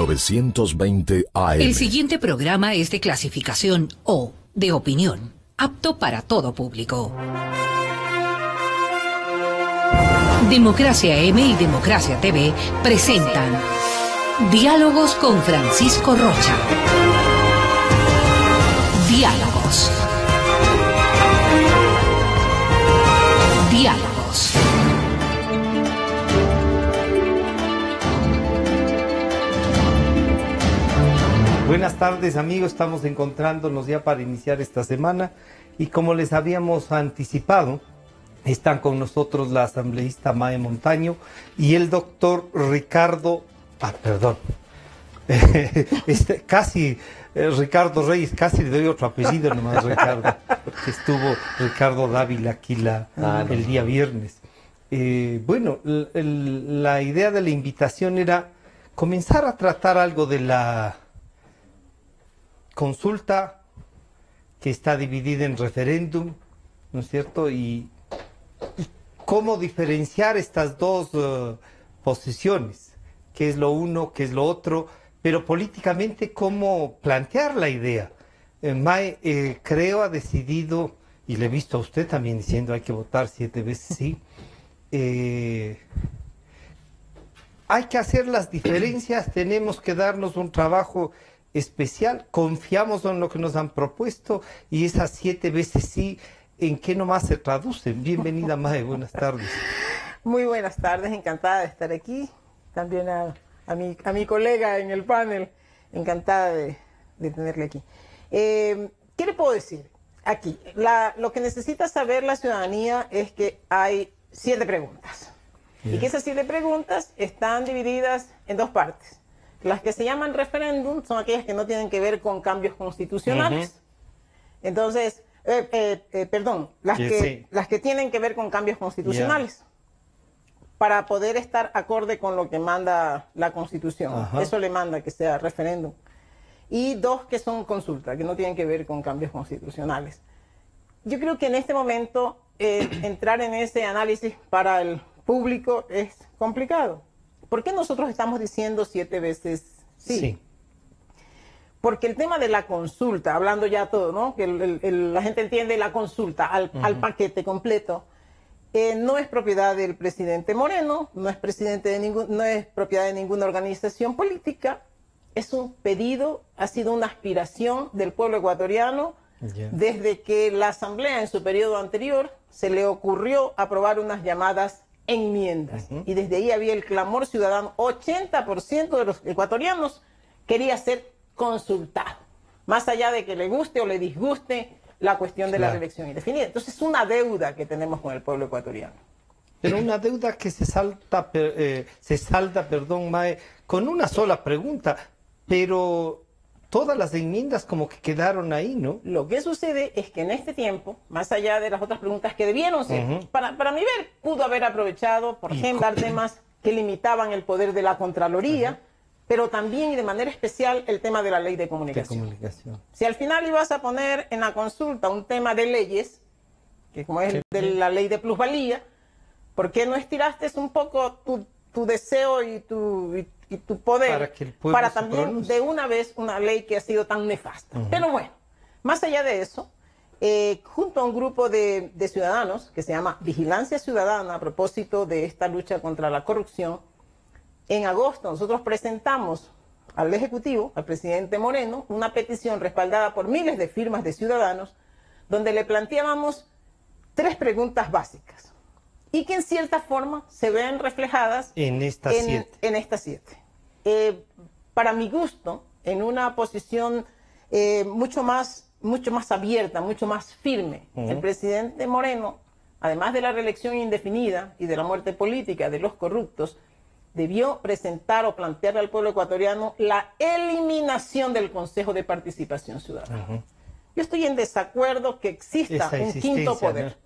920 AM. El siguiente programa es de clasificación O, de opinión, apto para todo público. Democracia M y Democracia TV presentan Diálogos con Francisco Rocha. Diálogos. Diálogos. Buenas tardes, amigos, estamos encontrándonos ya para iniciar esta semana y como les habíamos anticipado, están con nosotros la asambleísta Mae Montaño y el doctor Ricardo, Ricardo Reyes, casi le doy otro apellido nomás, Ricardo, porque estuvo Ricardo Dávila aquí el día viernes. La idea de la invitación era comenzar a tratar algo de la consulta que está dividida en referéndum, ¿no es cierto? Y cómo diferenciar estas dos posiciones, qué es lo uno, qué es lo otro, pero políticamente cómo plantear la idea. Mae, creo, ha decidido, y le he visto a usted también diciendo hay que votar 7 veces sí, hay que hacer las diferencias, tenemos que darnos un trabajo especial, confiamos en lo que nos han propuesto y esas 7 veces sí, ¿en qué nomás se traducen? Bienvenida, Mae, buenas tardes. Muy buenas tardes, encantada de estar aquí. También a mi colega en el panel, encantada de tenerle aquí. ¿Qué le puedo decir? Aquí, lo que necesita saber la ciudadanía es que hay 7 preguntas. Y que esas 7 preguntas están divididas en 2 partes. Las que se llaman referéndum son aquellas que no tienen que ver con cambios constitucionales. Entonces, las que tienen que ver con cambios constitucionales. Para poder estar acorde con lo que manda la Constitución. Eso le manda que sea referéndum. Y 2 que son consulta, que no tienen que ver con cambios constitucionales. Yo creo que en este momento entrar en ese análisis para el público es complicado. ¿Por qué nosotros estamos diciendo 7 veces sí? Porque el tema de la consulta, hablando ya todo, ¿no? Que la gente entiende la consulta al paquete completo, no es propiedad del presidente Moreno, no es propiedad de ninguna organización política, es un pedido, ha sido una aspiración del pueblo ecuatoriano desde que la Asamblea en su periodo anterior se le ocurrió aprobar unas llamadas enmiendas. Y desde ahí había el clamor ciudadano. 80% de los ecuatorianos quería ser consultado, más allá de que le guste o le disguste la cuestión de la reelección indefinida. Entonces es una deuda que tenemos con el pueblo ecuatoriano. Pero una deuda que se salda, Mae, con una sola pregunta, pero todas las enmiendas como que quedaron ahí, ¿no? Lo que sucede es que en este tiempo, más allá de las otras preguntas que debieron ser, para mi ver, pudo haber aprovechado, por ejemplo, temas que limitaban el poder de la Contraloría, pero también y de manera especial el tema de la ley de comunicación. Si al final ibas a poner en la consulta un tema de leyes, que como es de la ley de plusvalía, ¿por qué no estiraste un poco tu deseo y tu poder para también de una vez una ley que ha sido tan nefasta? Pero bueno, más allá de eso, junto a un grupo de ciudadanos que se llama Vigilancia Ciudadana a propósito de esta lucha contra la corrupción, en agosto nosotros presentamos al Ejecutivo, al presidente Moreno, una petición respaldada por miles de firmas de ciudadanos donde le planteábamos 3 preguntas básicas y que en cierta forma se ven reflejadas en estas 7. Para mi gusto, en una posición mucho más abierta, mucho más firme, el presidente Moreno, además de la reelección indefinida y de la muerte política de los corruptos, debió presentar o plantearle al pueblo ecuatoriano la eliminación del Consejo de Participación Ciudadana. Yo estoy en desacuerdo que exista un quinto poder.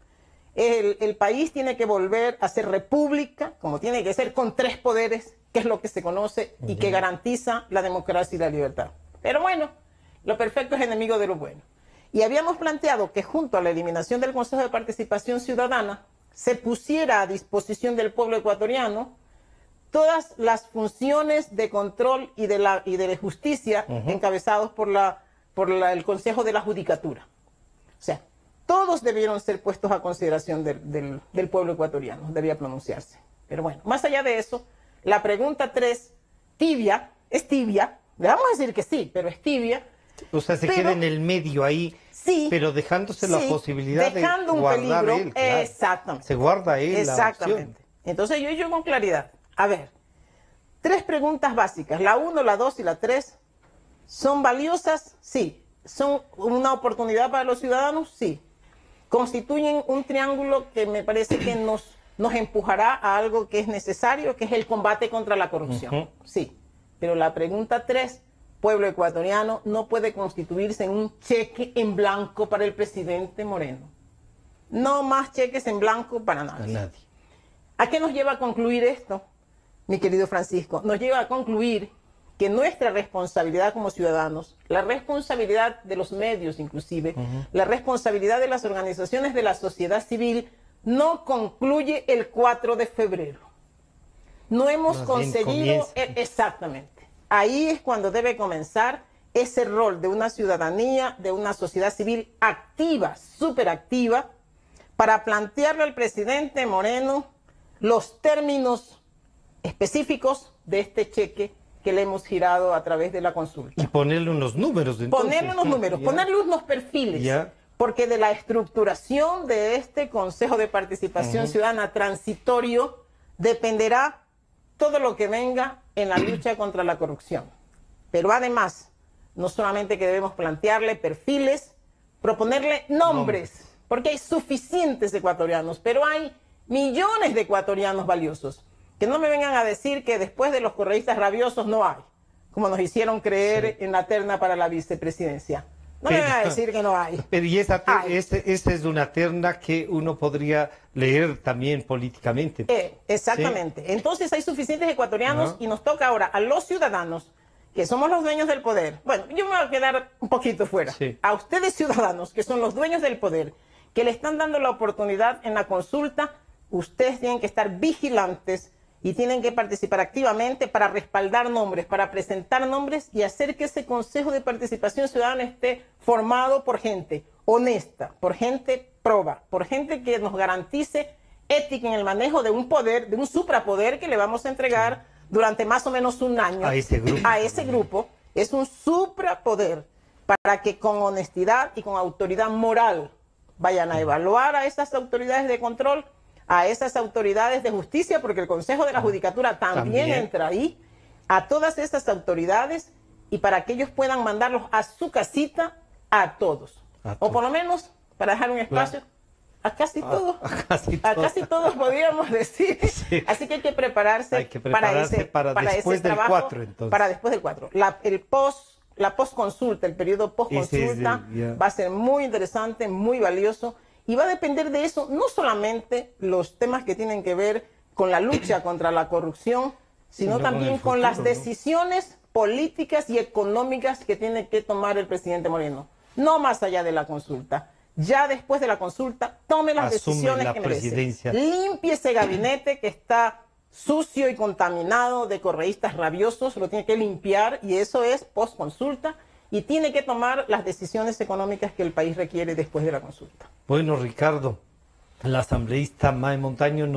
El país tiene que volver a ser república, como tiene que ser, con 3 poderes, que es lo que se conoce y que garantiza la democracia y la libertad. Pero bueno, lo perfecto es enemigo de lo bueno. Y habíamos planteado que junto a la eliminación del Consejo de Participación Ciudadana se pusiera a disposición del pueblo ecuatoriano todas las funciones de control y de la justicia encabezados por el Consejo de la Judicatura. O sea, todos debieron ser puestos a consideración del pueblo ecuatoriano, debía pronunciarse. Pero bueno, más allá de eso, la pregunta 3, tibia, es tibia, le vamos a decir que sí, pero es tibia. O sea, se queda en el medio ahí, sí, pero dejándose la posibilidad dejando de un guardar peligro, él. Claro. Exactamente. Se guarda él exactamente. la opción. Entonces yo con claridad, a ver, 3 preguntas básicas, la 1, la 2 y la 3, ¿son valiosas? Sí. ¿Son una oportunidad para los ciudadanos? Sí. ¿Constituyen un triángulo que me parece que nos empujará a algo que es necesario, que es el combate contra la corrupción? Sí. Pero la pregunta 3, pueblo ecuatoriano, no puede constituirse en un cheque en blanco para el presidente Moreno. No más cheques en blanco para nadie. ¿A qué nos lleva a concluir esto, mi querido Francisco? Nos lleva a concluir que nuestra responsabilidad como ciudadanos, la responsabilidad de los medios inclusive, la responsabilidad de las organizaciones de la sociedad civil, no concluye el 4 de febrero. No hemos conseguido... Exactamente. Ahí es cuando debe comenzar ese rol de una ciudadanía, de una sociedad civil activa, súper activa, para plantearle al presidente Moreno los términos específicos de este cheque que le hemos girado a través de la consulta. Y ponerle unos números. Entonces. Ponerle unos números, ponerle unos perfiles. Porque de la estructuración de este Consejo de Participación Ciudadana transitorio dependerá todo lo que venga en la lucha contra la corrupción. Pero además, no solamente que debemos plantearle perfiles, proponerle nombres, porque hay suficientes ecuatorianos, pero hay millones de ecuatorianos valiosos. Que no me vengan a decir que después de los correístas rabiosos no hay, como nos hicieron creer en la terna para la vicepresidencia. No me vengan a decir que no hay. Pero y esa es una terna que uno podría leer también políticamente. Exactamente. ¿Sí? Entonces hay suficientes ecuatorianos y nos toca ahora a los ciudadanos, que somos los dueños del poder. Bueno, yo me voy a quedar un poquito fuera. Sí. A ustedes ciudadanos, que son los dueños del poder, que le están dando la oportunidad en la consulta, ustedes tienen que estar vigilantes y tienen que participar activamente para respaldar nombres, para presentar nombres y hacer que ese Consejo de Participación Ciudadana esté formado por gente honesta, por gente proba, por gente que nos garantice ética en el manejo de un poder, de un suprapoder que le vamos a entregar durante más o menos un año a ese grupo. A ese grupo. Es un suprapoder para que con honestidad y con autoridad moral vayan a evaluar a esas autoridades de control, a esas autoridades de justicia, porque el Consejo de la Judicatura también entra ahí, a todas esas autoridades, y para que ellos puedan mandarlos a su casita a todos. O por lo menos, para dejar un espacio, a casi todos. A casi todos podríamos decir. Sí. Así que hay que prepararse, para después ese del trabajo, 4, entonces. Para después del 4. La postconsulta, el periodo postconsulta, va a ser muy interesante, muy valioso. Y va a depender de eso, no solamente los temas que tienen que ver con la lucha contra la corrupción, sino también con las decisiones políticas y económicas que tiene que tomar el presidente Moreno. No más allá de la consulta. Ya después de la consulta, tome las decisiones que merece. Limpie ese gabinete que está sucio y contaminado de correístas rabiosos, lo tiene que limpiar, y eso es postconsulta. Y tiene que tomar las decisiones económicas que el país requiere después de la consulta. Bueno, Ricardo, la asambleísta Mae Montaño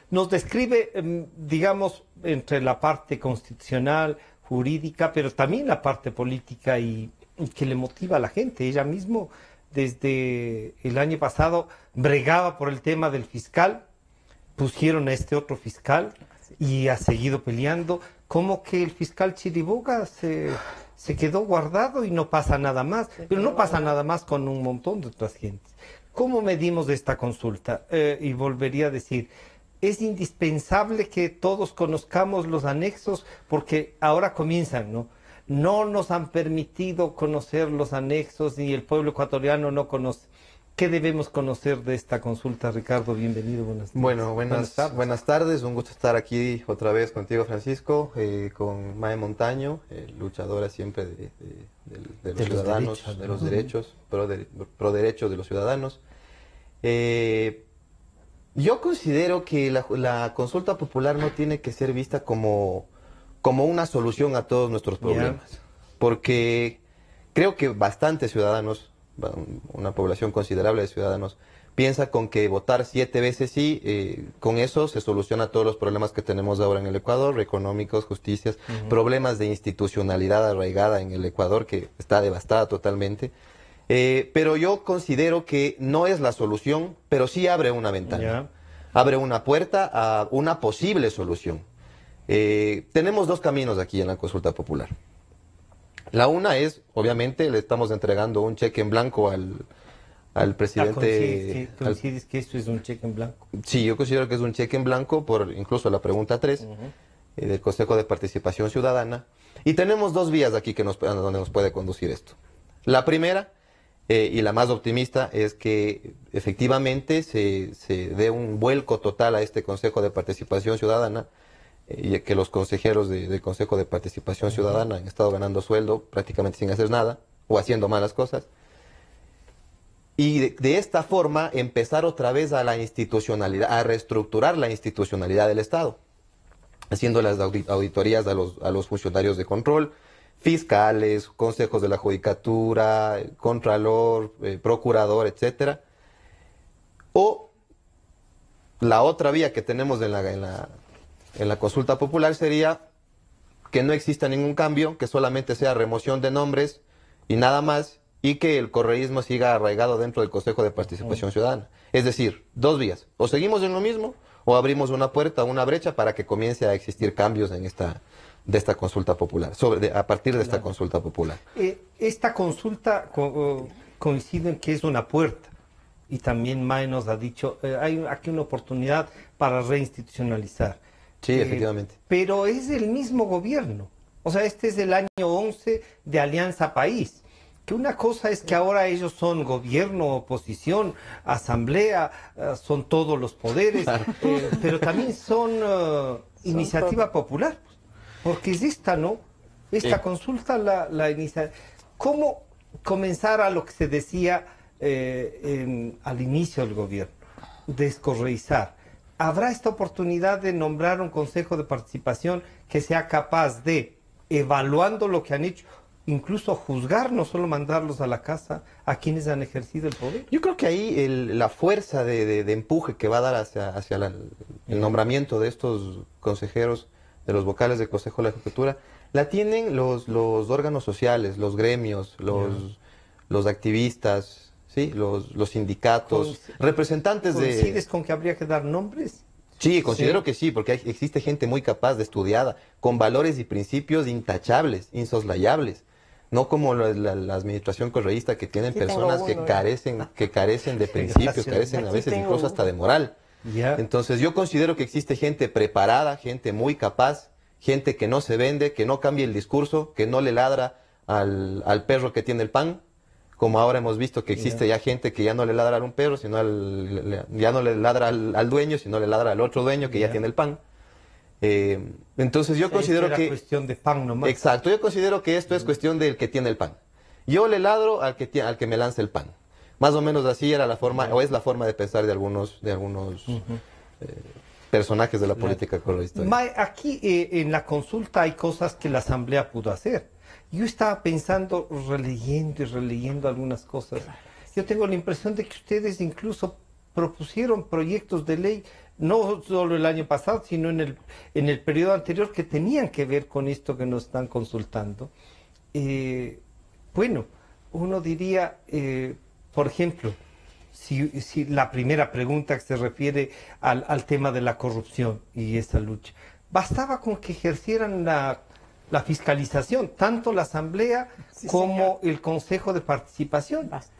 nos describe, digamos, entre la parte constitucional, jurídica, pero también la parte política y que le motiva a la gente. Ella mismo, desde el año pasado, bregaba por el tema del fiscal, pusieron a este otro fiscal y ha seguido peleando. Como que el fiscal Chiriboga se quedó guardado y no pasa nada más, pero no pasa nada más con un montón de otras gentes. ¿Cómo medimos esta consulta? Y volvería a decir, es indispensable que todos conozcamos los anexos, porque ahora comienzan, ¿no? No nos han permitido conocer los anexos, ni el pueblo ecuatoriano no conoce. ¿Qué debemos conocer de esta consulta, Ricardo? Bienvenido, buenas tardes. Bueno, buenas tardes, un gusto estar aquí otra vez contigo, Francisco, con Mae Montaño, luchadora siempre de los ciudadanos, de los derechos, pro derechos de los ciudadanos. Yo considero que la consulta popular no tiene que ser vista como una solución a todos nuestros problemas, porque creo que bastantes ciudadanos, una población considerable de ciudadanos, piensa con que votar 7 veces sí, con eso se soluciona todos los problemas que tenemos ahora en el Ecuador, económicos, justicias, problemas de institucionalidad arraigada en el Ecuador, que está devastada totalmente. Pero yo considero que no es la solución, pero sí abre una ventana, abre una puerta a una posible solución. Tenemos dos caminos aquí en la consulta popular. La una es, obviamente, le estamos entregando un cheque en blanco al presidente. ¿Coincides que esto es un cheque en blanco? Sí, yo considero que es un cheque en blanco por incluso la pregunta 3 del Consejo de Participación Ciudadana. Y tenemos dos vías aquí donde nos puede conducir esto. La primera, y la más optimista, es que efectivamente se dé un vuelco total a este Consejo de Participación Ciudadana, y que los consejeros del Consejo de Participación Ciudadana han estado ganando sueldo prácticamente sin hacer nada o haciendo malas cosas. Y de esta forma empezar otra vez a la institucionalidad, a reestructurar la institucionalidad del Estado, haciendo las auditorías a los funcionarios de control, fiscales, consejos de la judicatura, contralor, procurador, etcétera. O la otra vía que tenemos en la consulta popular sería que no exista ningún cambio, que solamente sea remoción de nombres y nada más, y que el correísmo siga arraigado dentro del Consejo de Participación Ciudadana. Es decir, dos vías: o seguimos en lo mismo, o abrimos una puerta, una brecha para que comience a existir cambios en de esta consulta popular, a partir de esta consulta popular. Esta consulta coincide en que es una puerta, y también Mae nos ha dicho, hay aquí una oportunidad para reinstitucionalizar. Sí, efectivamente. Pero es el mismo gobierno, o sea, este es el año 11 de Alianza País. Que una cosa es que ahora ellos son gobierno, oposición, asamblea, son todos los poderes, pero también son iniciativa popular, porque es esta, ¿no? Esta consulta la inicia. ¿Cómo comenzar a lo que se decía al inicio del gobierno? Descorreizar. ¿Habrá esta oportunidad de nombrar un consejo de participación que sea capaz de, evaluando lo que han hecho, incluso juzgar, no solo mandarlos a la casa a quienes han ejercido el poder? Yo creo que ahí la fuerza de empuje que va a dar hacia el nombramiento de estos consejeros, de los vocales del Consejo de la Judicatura, la tienen los órganos sociales, los gremios, los activistas, ¿sí? los sindicatos, representantes de... ¿Coincides con que habría que dar nombres? Sí, considero que sí, porque existe gente muy capaz de estudiada, con valores y principios intachables, insoslayables. No como la administración correísta, que tienen personas que carecen de principios, carecen a veces incluso hasta de moral. Entonces yo considero que existe gente preparada, gente muy capaz, gente que no se vende, que no cambia el discurso, que no le ladra al perro que tiene el pan, como ahora hemos visto que existe ya gente que ya no le ladra a un perro, sino ya no le ladra al dueño, sino le ladra al otro dueño que ya tiene el pan. Entonces yo considero que... Es cuestión de pan nomás. Exacto, yo considero que esto es cuestión del que tiene el pan. Yo le ladro al que me lanza el pan. Más o menos así era la forma, o es la forma de pensar de algunos personajes de la política correísta. Aquí en la consulta hay cosas que la Asamblea pudo hacer. Yo estaba pensando, releyendo y releyendo algunas cosas. Yo tengo la impresión de que ustedes incluso propusieron proyectos de ley, no solo el año pasado, sino en el periodo anterior, que tenían que ver con esto que nos están consultando. Bueno, uno diría, por ejemplo, si la primera pregunta que se refiere al tema de la corrupción y esa lucha, bastaba con que ejercieran la fiscalización, tanto la Asamblea como el Consejo de Participación. Basta.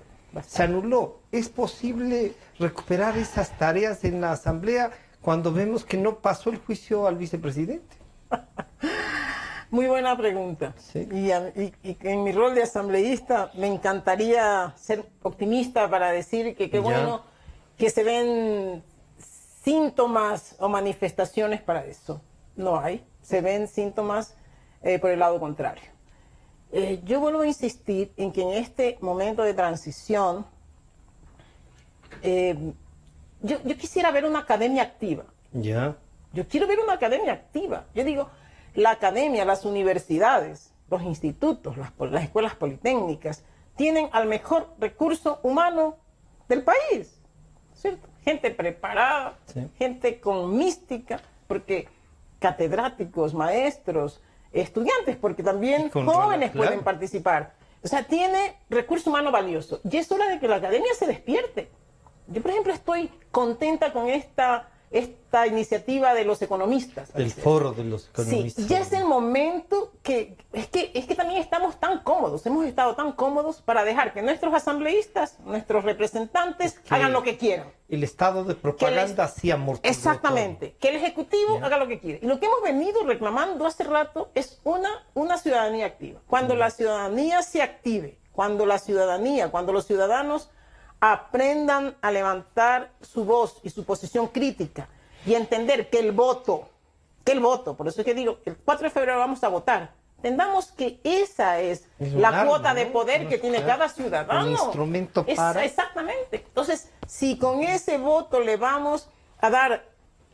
Se anuló. ¿Es posible recuperar esas tareas en la Asamblea cuando vemos que no pasó el juicio al vicepresidente? Muy buena pregunta. Sí. Y en mi rol de asambleísta me encantaría ser optimista para decir que qué bueno que se ven síntomas o manifestaciones para eso. No hay. Se ven síntomas por el lado contrario. Yo vuelvo a insistir en que en este momento de transición yo quisiera ver una academia activa. Ya. Yo quiero ver una academia activa. Yo digo, la academia, las universidades, los institutos, las escuelas politécnicas, tienen al mejor recurso humano del país, ¿cierto? Gente preparada, Sí. gente con mística, porque catedráticos, maestros, estudiantes, porque también jóvenes claro. pueden participar. O sea, tiene recurso humano valioso. Y es hora de que la academia se despierte. Yo, por ejemplo, estoy contenta con esta iniciativa de los economistas. Del foro de los economistas. Sí, ya es el momento es que también estamos tan cómodos, hemos estado tan cómodos para dejar que nuestros asambleístas, nuestros representantes hagan lo que quieran. El estado de propaganda sí amortiguó Exactamente, todo. que el Ejecutivo haga lo que quiere. Y lo que hemos venido reclamando hace rato es una ciudadanía activa. Cuando la ciudadanía se active, cuando los ciudadanos aprendan a levantar su voz y su posición crítica y entender que el voto, por eso es que digo, el 4 de febrero vamos a votar, entendamos que esa es la arma, cuota de ¿no? poder que tiene cada ciudadano. Un instrumento para... Exactamente. Entonces, si con ese voto le vamos a dar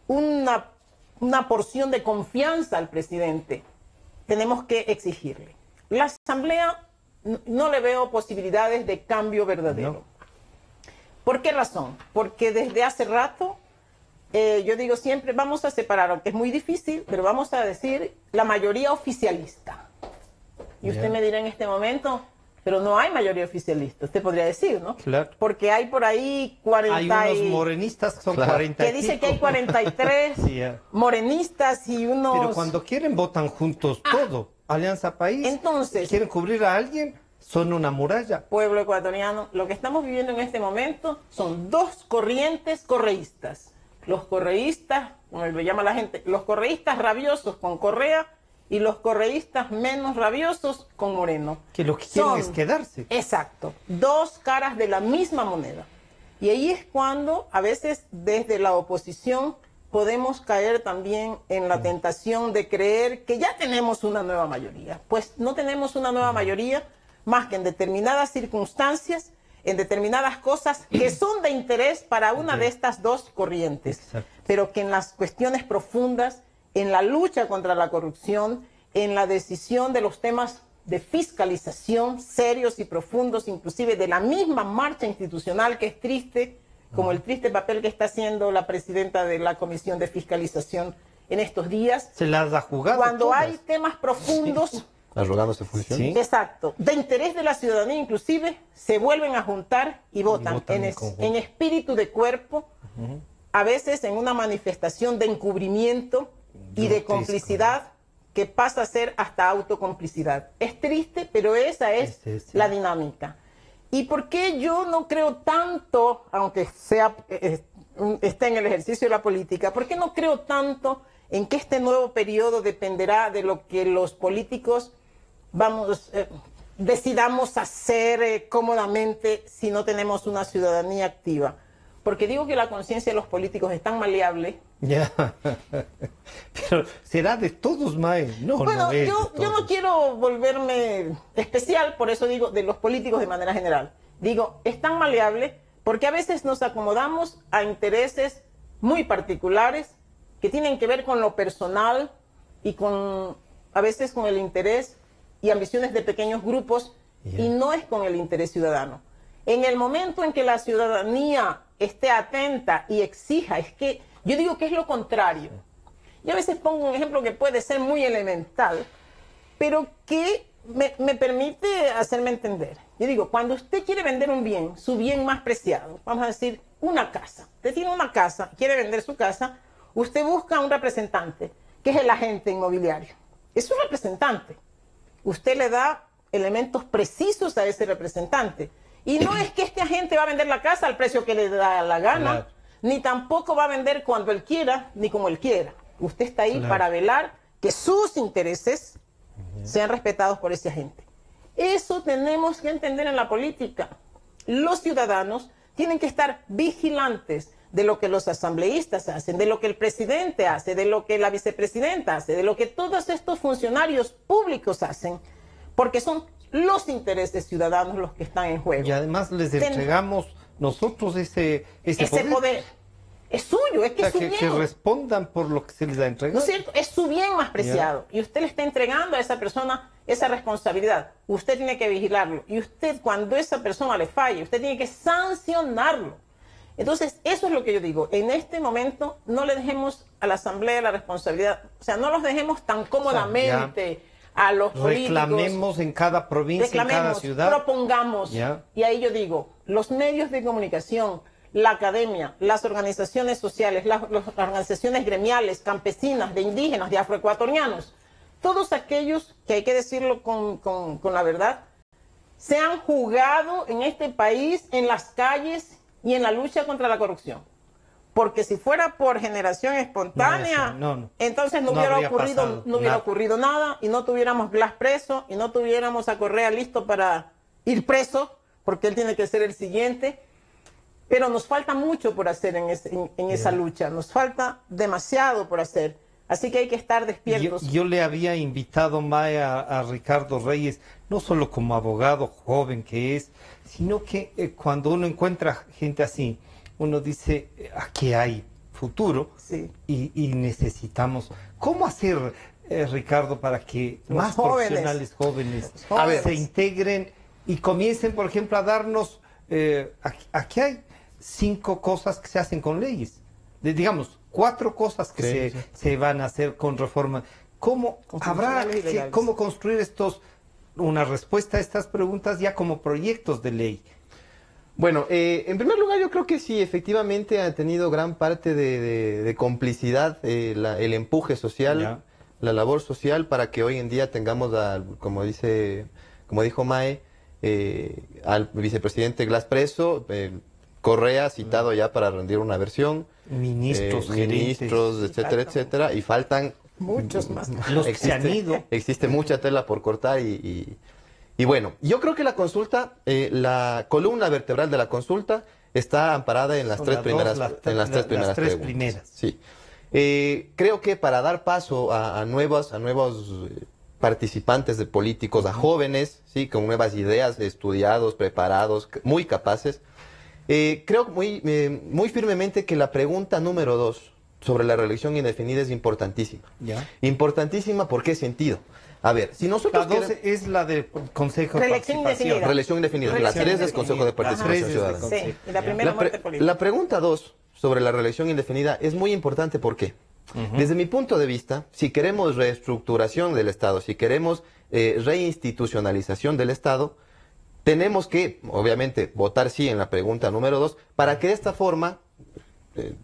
una porción de confianza al presidente, tenemos que exigirle. La Asamblea no le veo posibilidades de cambio verdadero. No. ¿Por qué razón? Porque desde hace rato, yo digo siempre, vamos a separar, aunque es muy difícil, pero vamos a decir la mayoría oficialista. Y usted me dirá en este momento, pero no hay mayoría oficialista, usted podría decir, ¿no? Claro. Porque hay por ahí 40 Hay unos morenistas que son 40 que dice que hay 43 Sí, ya. morenistas y unos... Pero cuando quieren votan juntos todo. Alianza País. Entonces... quieren cubrir a alguien, son una muralla. Pueblo ecuatoriano, lo que estamos viviendo en este momento son dos corrientes correístas. Los correístas, como le llama la gente, los correístas rabiosos con Correa y los correístas menos rabiosos con Moreno. Que lo que quieren es quedarse. Exacto, dos caras de la misma moneda. Y ahí es cuando a veces desde la oposición podemos caer también en la tentación de creer que ya tenemos una nueva mayoría. Pues no tenemos una nueva mayoría más que en determinadas circunstancias, en determinadas cosas que son de interés para una de estas dos corrientes. Exacto. Pero que en las cuestiones profundas, en la lucha contra la corrupción, en la decisión de los temas de fiscalización serios y profundos, inclusive de la misma marcha institucional, que es triste, como el triste papel que está haciendo la presidenta de la Comisión de Fiscalización en estos días. Se las ha jugado Cuando todas. hay temas profundos, Arrogándose función. Sí. exacto, de interés de la ciudadanía inclusive, se vuelven a juntar y votan, en conjunto. en espíritu de cuerpo, a veces en una manifestación de encubrimiento y de complicidad que pasa a ser hasta autocomplicidad. Es triste, pero esa es la dinámica. ¿Y por qué yo no creo tanto, aunque sea esté en el ejercicio de la política, por qué no creo tanto en que este nuevo periodo dependerá de lo que los políticos decidamos hacer cómodamente si no tenemos una ciudadanía activa? Porque digo que la conciencia de los políticos es tan maleable. Ya. Pero será de todos, Mae. No, Bueno, no es yo de no todos. quiero volverme especial, por eso digo de los políticos de manera general. Digo, es tan maleable porque a veces nos acomodamos a intereses muy particulares que tienen que ver con lo personal y a veces con el interés y ambiciones de pequeños grupos, y no es con el interés ciudadano. En el momento en que la ciudadanía esté atenta y exija, es que yo digo que es lo contrario. Yo a veces pongo un ejemplo que puede ser muy elemental, pero que me permite hacerme entender. Yo digo, cuando usted quiere vender un bien, su bien más preciado, vamos a decir, una casa. Usted tiene una casa, quiere vender su casa, usted busca a un representante, que es el agente inmobiliario. Es un representante. Usted le da elementos precisos a ese representante. Y no es que este agente va a vender la casa al precio que le da la gana, Claro. ni tampoco va a vender cuando él quiera, ni como él quiera. Usted está ahí para velar que sus intereses sean respetados por ese agente. Eso tenemos que entender en la política. Los ciudadanos tienen que estar vigilantes de lo que los asambleístas hacen, de lo que el presidente hace, de lo que la vicepresidenta hace, de lo que todos estos funcionarios públicos hacen, porque son los intereses ciudadanos los que están en juego. Y además les entregamos nosotros ese Ese poder. es suyo, es que O sea, es su que bien. respondan por lo que se les ha ¿No entregado. es cierto? Es su bien más preciado. Y usted le está entregando a esa persona esa responsabilidad. Usted tiene que vigilarlo. Y usted, cuando esa persona le falle, usted tiene que sancionarlo. Entonces, eso es lo que yo digo. En este momento, no le dejemos a la Asamblea la responsabilidad. O sea, no los dejemos tan cómodamente a los políticos. Reclamemos en cada provincia, en cada ciudad. Propongamos. Ya. Y ahí yo digo, los medios de comunicación, la academia, las organizaciones sociales, las organizaciones gremiales, campesinas, de indígenas, de afroecuatorianos, todos aquellos que hay que decirlo con la verdad, se han jugado en este país, en las calles y en la lucha contra la corrupción. Porque si fuera por generación espontánea, entonces no hubiera ocurrido nada y no tuviéramos Glass preso y no tuviéramos a Correa listo para ir preso, porque él tiene que ser el siguiente. Pero nos falta mucho por hacer en esa lucha, nos falta demasiado por hacer. Así que hay que estar despiertos. Yo le había invitado, Maya, a Ricardo Reyes, no solo como abogado joven que es, sino que cuando uno encuentra gente así, uno dice, aquí hay futuro, sí, y necesitamos. ¿Cómo hacer, Ricardo, para que más profesionales jóvenes se integren y comiencen, por ejemplo, a darnos, aquí hay 5 cosas que se hacen con leyes, digamos, 4 cosas que se van a hacer con reforma. ¿Cómo cómo construir una respuesta a estas preguntas ya como proyectos de ley? Bueno, en primer lugar yo creo que sí, efectivamente ha tenido gran parte de complicidad el empuje social, la labor social para que hoy en día tengamos, como dijo Mae, al vicepresidente Glass preso, Correa citado ya para rendir una versión, ministros, etcétera, etcétera, y faltan muchos más. Los que se han ido. Existe mucha tela por cortar y bueno, yo creo que la consulta, la columna vertebral de la consulta está amparada en las tres primeras preguntas. Sí. Creo que para dar paso a nuevos participantes de políticos, a jóvenes, sí, con nuevas ideas, estudiados, preparados, muy capaces, creo muy firmemente que la pregunta número 2 sobre la reelección indefinida es importantísima. Importantísima, ¿por qué sentido? A ver, si nosotros... La 12 es la de Consejo de Participación. Reelección indefinida. La 3 es Consejo de Participación Ciudadana. Sí, y la primera muerte política. La pregunta 2 sobre la reelección indefinida es muy importante. ¿Por qué? Desde mi punto de vista, si queremos reestructuración del Estado, si queremos reinstitucionalización del Estado, tenemos que, obviamente, votar sí en la pregunta número 2, para que de esta forma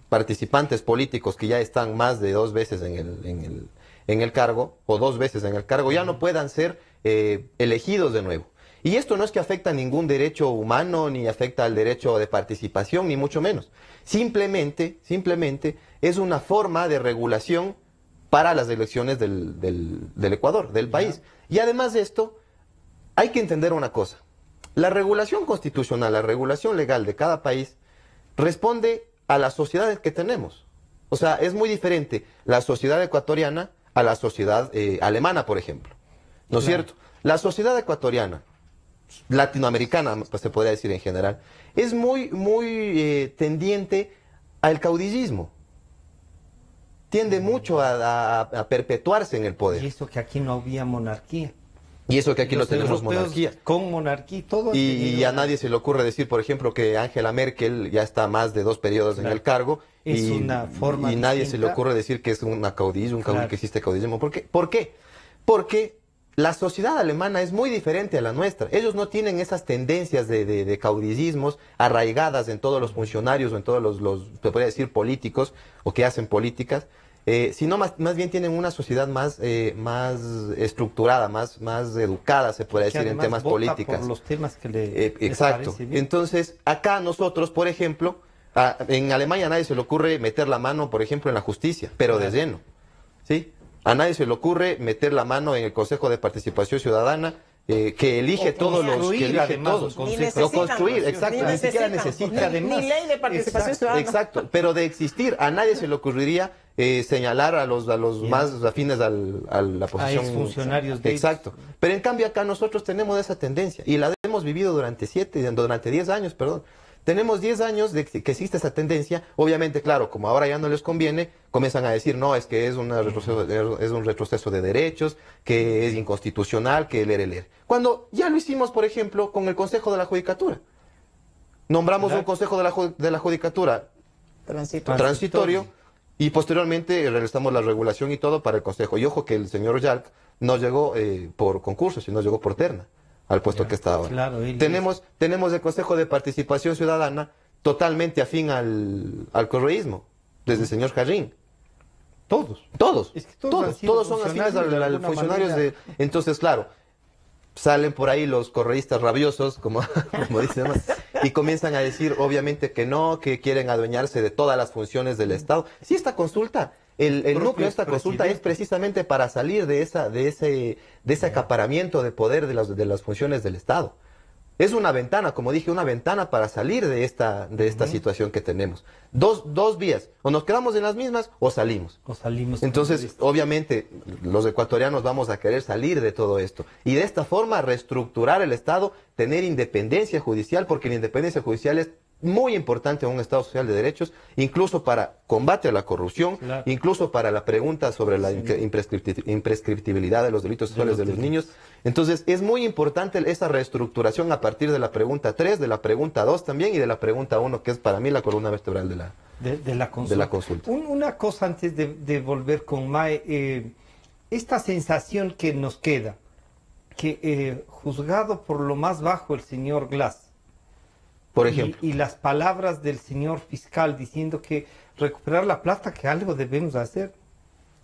participantes políticos que ya están más de 2 veces en el cargo, o 2 veces en el cargo, ya no puedan ser elegidos de nuevo. Y esto no es que afecta a ningún derecho humano, ni afecta al derecho de participación, ni mucho menos. Simplemente es una forma de regulación para las elecciones del Ecuador, del país. Y además de esto, hay que entender una cosa. La regulación constitucional, la regulación legal de cada país responde a las sociedades que tenemos. O sea, es muy diferente la sociedad ecuatoriana a la sociedad alemana, por ejemplo. ¿No es cierto? La sociedad ecuatoriana, latinoamericana, pues, se podría decir en general, es muy tendiente al caudillismo. Tiende mucho a perpetuarse en el poder. Y eso que aquí no había monarquía. Y eso que aquí no tenemos monarquía. Con monarquía, todo. Y a nadie se le ocurre decir, por ejemplo, que Angela Merkel ya está más de 2 periodos en el cargo. Es una forma y nadie se le ocurre decir que es un caudillo, que existe caudillismo. ¿Por qué? Porque la sociedad alemana es muy diferente a la nuestra. Ellos no tienen esas tendencias de caudillismos arraigadas en todos los funcionarios o en todos los se podría decir, políticos o que hacen políticas. Sino más bien tienen una sociedad más estructurada, más educada, se puede decir, en temas políticos. Por los temas que le exacto. Entonces, acá nosotros, por ejemplo, en Alemania a nadie se le ocurre meter la mano, por ejemplo, en la justicia, pero de lleno, ¿sí? A nadie se le ocurre meter la mano en el Consejo de Participación Ciudadana, que elige todos los... Que elige todos. Lo construir, exacto, ni siquiera necesita. Ni ley de participación ciudadana. Exacto, pero de existir, a nadie se le ocurriría señalar a los más afines a la posición. A funcionarios de... Exacto. Pero en cambio acá nosotros tenemos esa tendencia, y la hemos vivido durante 10 años, perdón. Tenemos 10 años de que existe esa tendencia. Obviamente, claro, como ahora ya no les conviene, comienzan a decir, no, es que es un retroceso de derechos, que es inconstitucional, que leer. Cuando ya lo hicimos, por ejemplo, con el Consejo de la Judicatura. Nombramos un Consejo de la Judicatura transitorio y posteriormente realizamos la regulación y todo para el Consejo. Y ojo que el señor Yark no llegó por concurso, sino llegó por terna al puesto que está ahora. Claro, tenemos el Consejo de Participación Ciudadana totalmente afín al correísmo, desde el señor Jarrín. Todos. Es que todos son afines al funcionarios de... Entonces, claro, salen por ahí los correístas rabiosos, como dicen, y comienzan a decir, obviamente, que no, que quieren adueñarse de todas las funciones del Estado. Si esta consulta, el núcleo de esta consulta es precisamente para salir de ese acaparamiento de poder de las funciones del Estado. Es una ventana, como dije, una ventana para salir de esta situación que tenemos. Dos vías, o nos quedamos en las mismas o salimos. Entonces, obviamente, los ecuatorianos vamos a querer salir de todo esto. Y de esta forma reestructurar el Estado, tener independencia judicial, porque la independencia judicial es muy importante en un Estado social de derechos, incluso para combate a la corrupción, incluso para la pregunta sobre la imprescriptibilidad de los delitos sexuales de los niños. Entonces, es muy importante esa reestructuración a partir de la pregunta 3, de la pregunta 2 también, y de la pregunta 1, que es para mí la columna vertebral de la consulta. Una cosa antes de volver con Mae, esta sensación que nos queda, que juzgado por lo más bajo el señor Glass, por ejemplo, y las palabras del señor fiscal diciendo que recuperar la plata, que algo debemos hacer,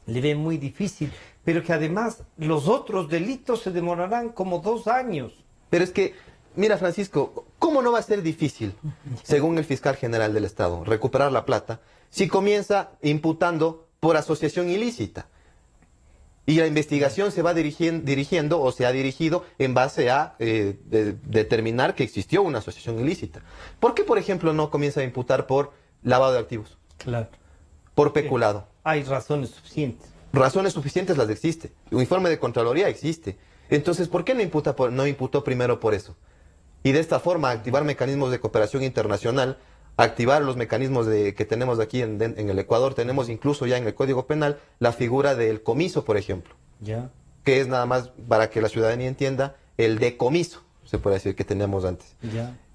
le ve muy difícil, pero que además los otros delitos se demorarán como 2 años. Pero es que, mira, Francisco, ¿cómo no va a ser difícil, según el fiscal general del Estado, recuperar la plata si comienza imputando por asociación ilícita? Y la investigación se va dirigiendo o se ha dirigido en base a determinar que existió una asociación ilícita. ¿Por qué, por ejemplo, no comienza a imputar por lavado de activos? Claro. Por peculado. Hay razones suficientes. Razones suficientes las existe. Un informe de Contraloría existe. Entonces, ¿por qué no imputó primero por eso? Y de esta forma activar mecanismos de cooperación internacional, activar los mecanismos que tenemos aquí en el Ecuador. Tenemos incluso ya en el Código Penal la figura del comiso, por ejemplo. Que es nada más, para que la ciudadanía entienda, el decomiso, se puede decir, que teníamos antes.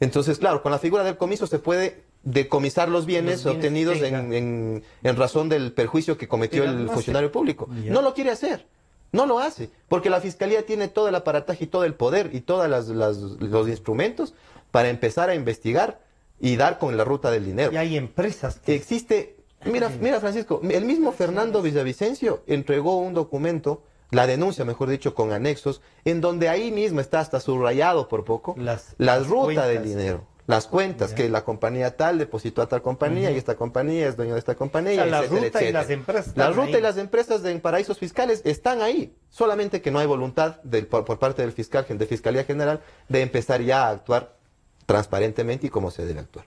Entonces, claro, con la figura del comiso se puede decomisar los bienes obtenidos en razón del perjuicio que cometió el funcionario público. No lo quiere hacer. No lo hace, porque la Fiscalía tiene todo el aparataje y todo el poder y todos los instrumentos para empezar a investigar y dar con la ruta del dinero. Y hay empresas que existe. Mira, Francisco, el mismo Fernando Villavicencio entregó un documento, la denuncia, mejor dicho, con anexos, en donde ahí mismo está hasta subrayado por poco las rutas del dinero, las cuentas, que la compañía tal depositó a tal compañía y esta compañía es dueño de esta compañía, la ruta y las empresas. La ruta y las empresas en paraísos fiscales están ahí, solamente que no hay voluntad por parte del fiscal, de Fiscalía General, de empezar ya a actuar transparentemente y cómo se debe actuar.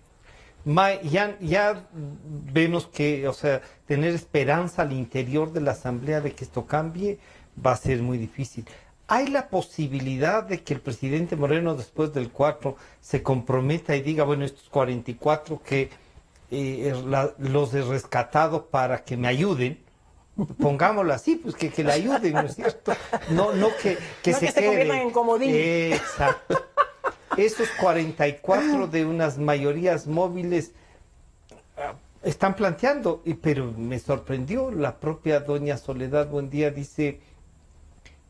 Ya vemos que, o sea, tener esperanza al interior de la Asamblea de que esto cambie va a ser muy difícil. ¿Hay la posibilidad de que el presidente Moreno después del 4 se comprometa y diga, bueno, estos 44 que los he rescatado para que me ayuden? Pongámoslo así, pues que le ayuden, ¿no es cierto? No que se conviertan en comodín. Exacto. Esos 44 de unas mayorías móviles están planteando, pero me sorprendió, la propia doña Soledad Buendía dice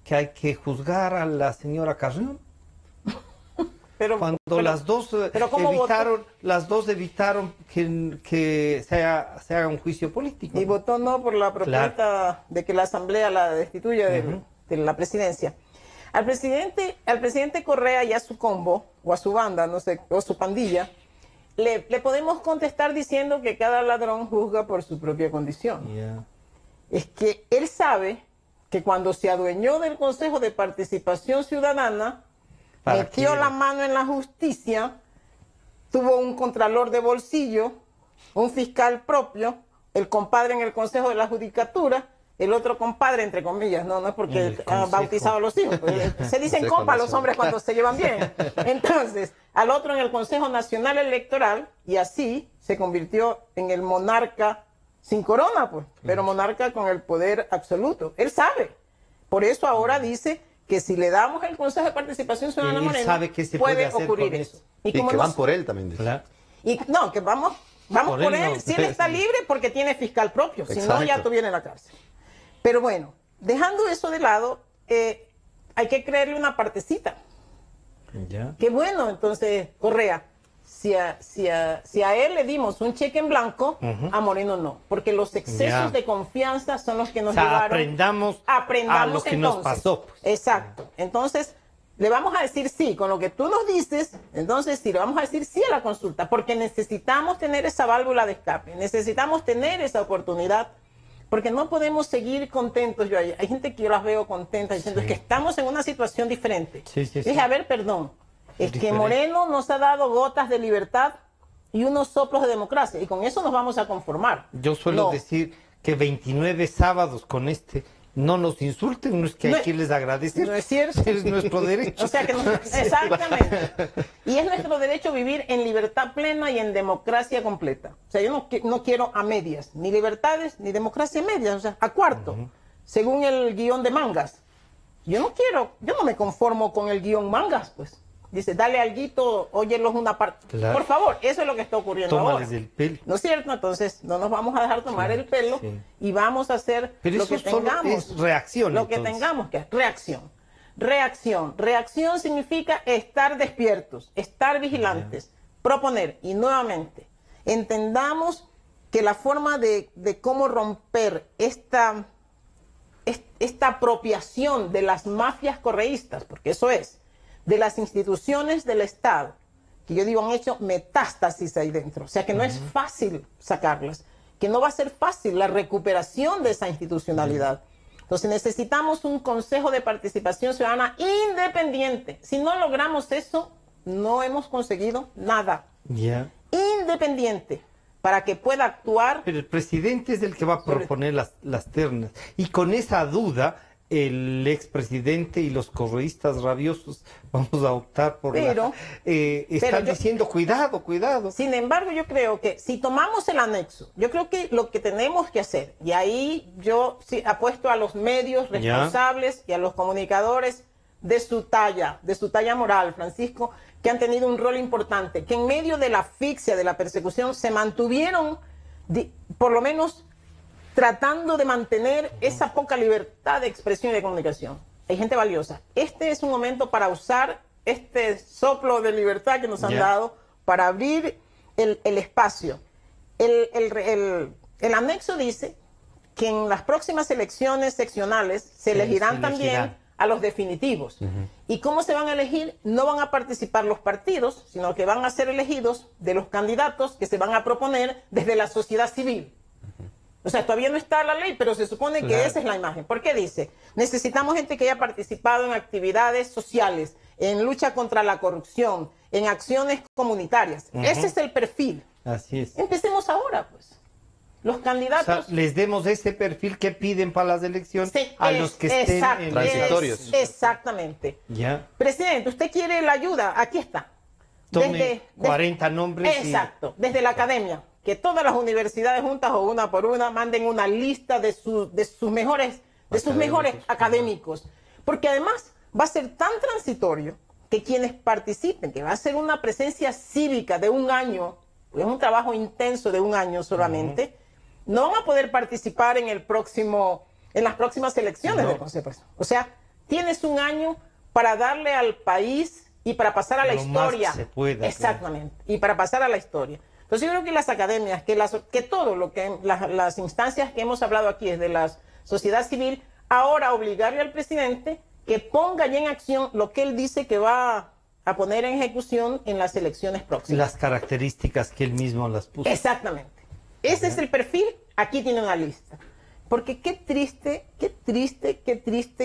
que hay que juzgar a la señora Carrión. Cuando las dos evitaron que se haga un juicio político. Y votó no por la propuesta de que la Asamblea la destituya de la presidencia. Al presidente Correa y a su combo, o a su banda, no sé, o su pandilla, le podemos contestar diciendo que cada ladrón juzga por su propia condición. Es que él sabe que cuando se adueñó del Consejo de Participación Ciudadana, metió la mano en la justicia, tuvo un contralor de bolsillo, un fiscal propio, el compadre en el Consejo de la Judicatura, el otro compadre, entre comillas, no es porque han bautizado a los hijos. Se dicen compa los hombres cuando se llevan bien. Entonces, al otro en el Consejo Nacional Electoral, y así se convirtió en el monarca sin corona, pues, pero monarca con el poder absoluto. Él sabe. Por eso ahora dice que si le damos el Consejo de Participación Ciudadana a Moreno, sabe que se puede hacer ocurrir eso. Y que van por él también, dice. Claro. Y no, que vamos por él, si él está libre porque tiene fiscal propio, si no ya estuviera en la cárcel. Pero bueno, dejando eso de lado, hay que creerle una partecita. Ya. Qué bueno, entonces, Correa, si a él le dimos un cheque en blanco, a Moreno no, porque los excesos de confianza son los que nos llevaron. Aprendamos a lo que nos pasó. Pues. Exacto. Entonces, le vamos a decir sí, con lo que tú nos dices, entonces sí, le vamos a decir sí a la consulta, porque necesitamos tener esa válvula de escape, necesitamos tener esa oportunidad, porque no podemos seguir contentos. Hay gente que yo las veo contentas diciendo es que estamos en una situación diferente. Dije, a ver, perdón, es que Moreno nos ha dado gotas de libertad y unos soplos de democracia, y con eso nos vamos a conformar. Yo suelo decir que 29 sábados con no nos insulten, no es que hay que les agradecer. No es cierto. Es nuestro derecho. O sea que exactamente. Y es nuestro derecho vivir en libertad plena y en democracia completa. O sea, yo no quiero a medias, ni libertades, ni democracia a medias, o sea, a cuarto, según el guión de Mangas. Yo no me conformo con el guión Mangas, pues. Dice, dale alguito, óyelos una parte. Claro. Por favor, eso es lo que está ocurriendo ahora. El pelo. ¿No es cierto? Entonces, no nos vamos a dejar tomar el pelo y vamos a hacer lo que tengamos. Es reacción. Lo que tengamos que hacer. Reacción. Reacción. Reacción significa estar despiertos, estar vigilantes, proponer. Y nuevamente, entendamos que la forma de cómo romper esta apropiación de las mafias correístas, porque eso es, de las instituciones del Estado, que yo digo han hecho metástasis ahí dentro, o sea que no es fácil sacarlas, que no va a ser fácil la recuperación de esa institucionalidad. Entonces necesitamos un Consejo de Participación Ciudadana independiente. Si no logramos eso, no hemos conseguido nada. Independiente, para que pueda actuar. Pero el presidente es el que va a proponer las ternas, y con esa duda el expresidente y los correístas rabiosos vamos a optar por están diciendo cuidado. Sin embargo, yo creo que si tomamos el anexo, yo creo que lo que tenemos que hacer, y ahí yo sí apuesto a los medios responsables y a los comunicadores de su talla moral, Francisco, que han tenido un rol importante, que en medio de la asfixia, de la persecución, se mantuvieron, por lo menos, tratando de mantener esa poca libertad de expresión y de comunicación. Hay gente valiosa. Este es un momento para usar este soplo de libertad que nos han dado para abrir el espacio. El anexo dice que en las próximas elecciones seccionales se elegirán también a los definitivos. ¿Y cómo se van a elegir? No van a participar los partidos, sino que van a ser elegidos de los candidatos que se van a proponer desde la sociedad civil. O sea, todavía no está la ley, pero se supone que esa es la imagen. ¿Por qué dice? Necesitamos gente que haya participado en actividades sociales, en lucha contra la corrupción, en acciones comunitarias. Ese es el perfil. Así es. Empecemos ahora, pues. Los candidatos... O sea, les demos ese perfil que piden para las elecciones a los que estén en transitorios. Exactamente. Presidente, ¿usted quiere la ayuda? Aquí está. Tome 40 nombres. Exacto. Desde la academia. Que todas las universidades juntas o una por una manden una lista de sus mejores académicos. Porque además va a ser tan transitorio que quienes participen, que va a ser una presencia cívica de un año, es un trabajo intenso de un año solamente, no van a poder participar en las próximas elecciones del Consejo. O sea, tienes un año para darle al país y para pasar a la historia. Más que se pueda, exactamente. Y para pasar a la historia. Entonces yo creo que las academias, que todo lo que las instancias que hemos hablado aquí es de la sociedad civil, ahora obligarle al presidente que ponga ya en acción lo que él dice que va a poner en ejecución en las elecciones próximas. Las características que él mismo las puso. Exactamente. Ese es el perfil, aquí tiene una lista. Porque qué triste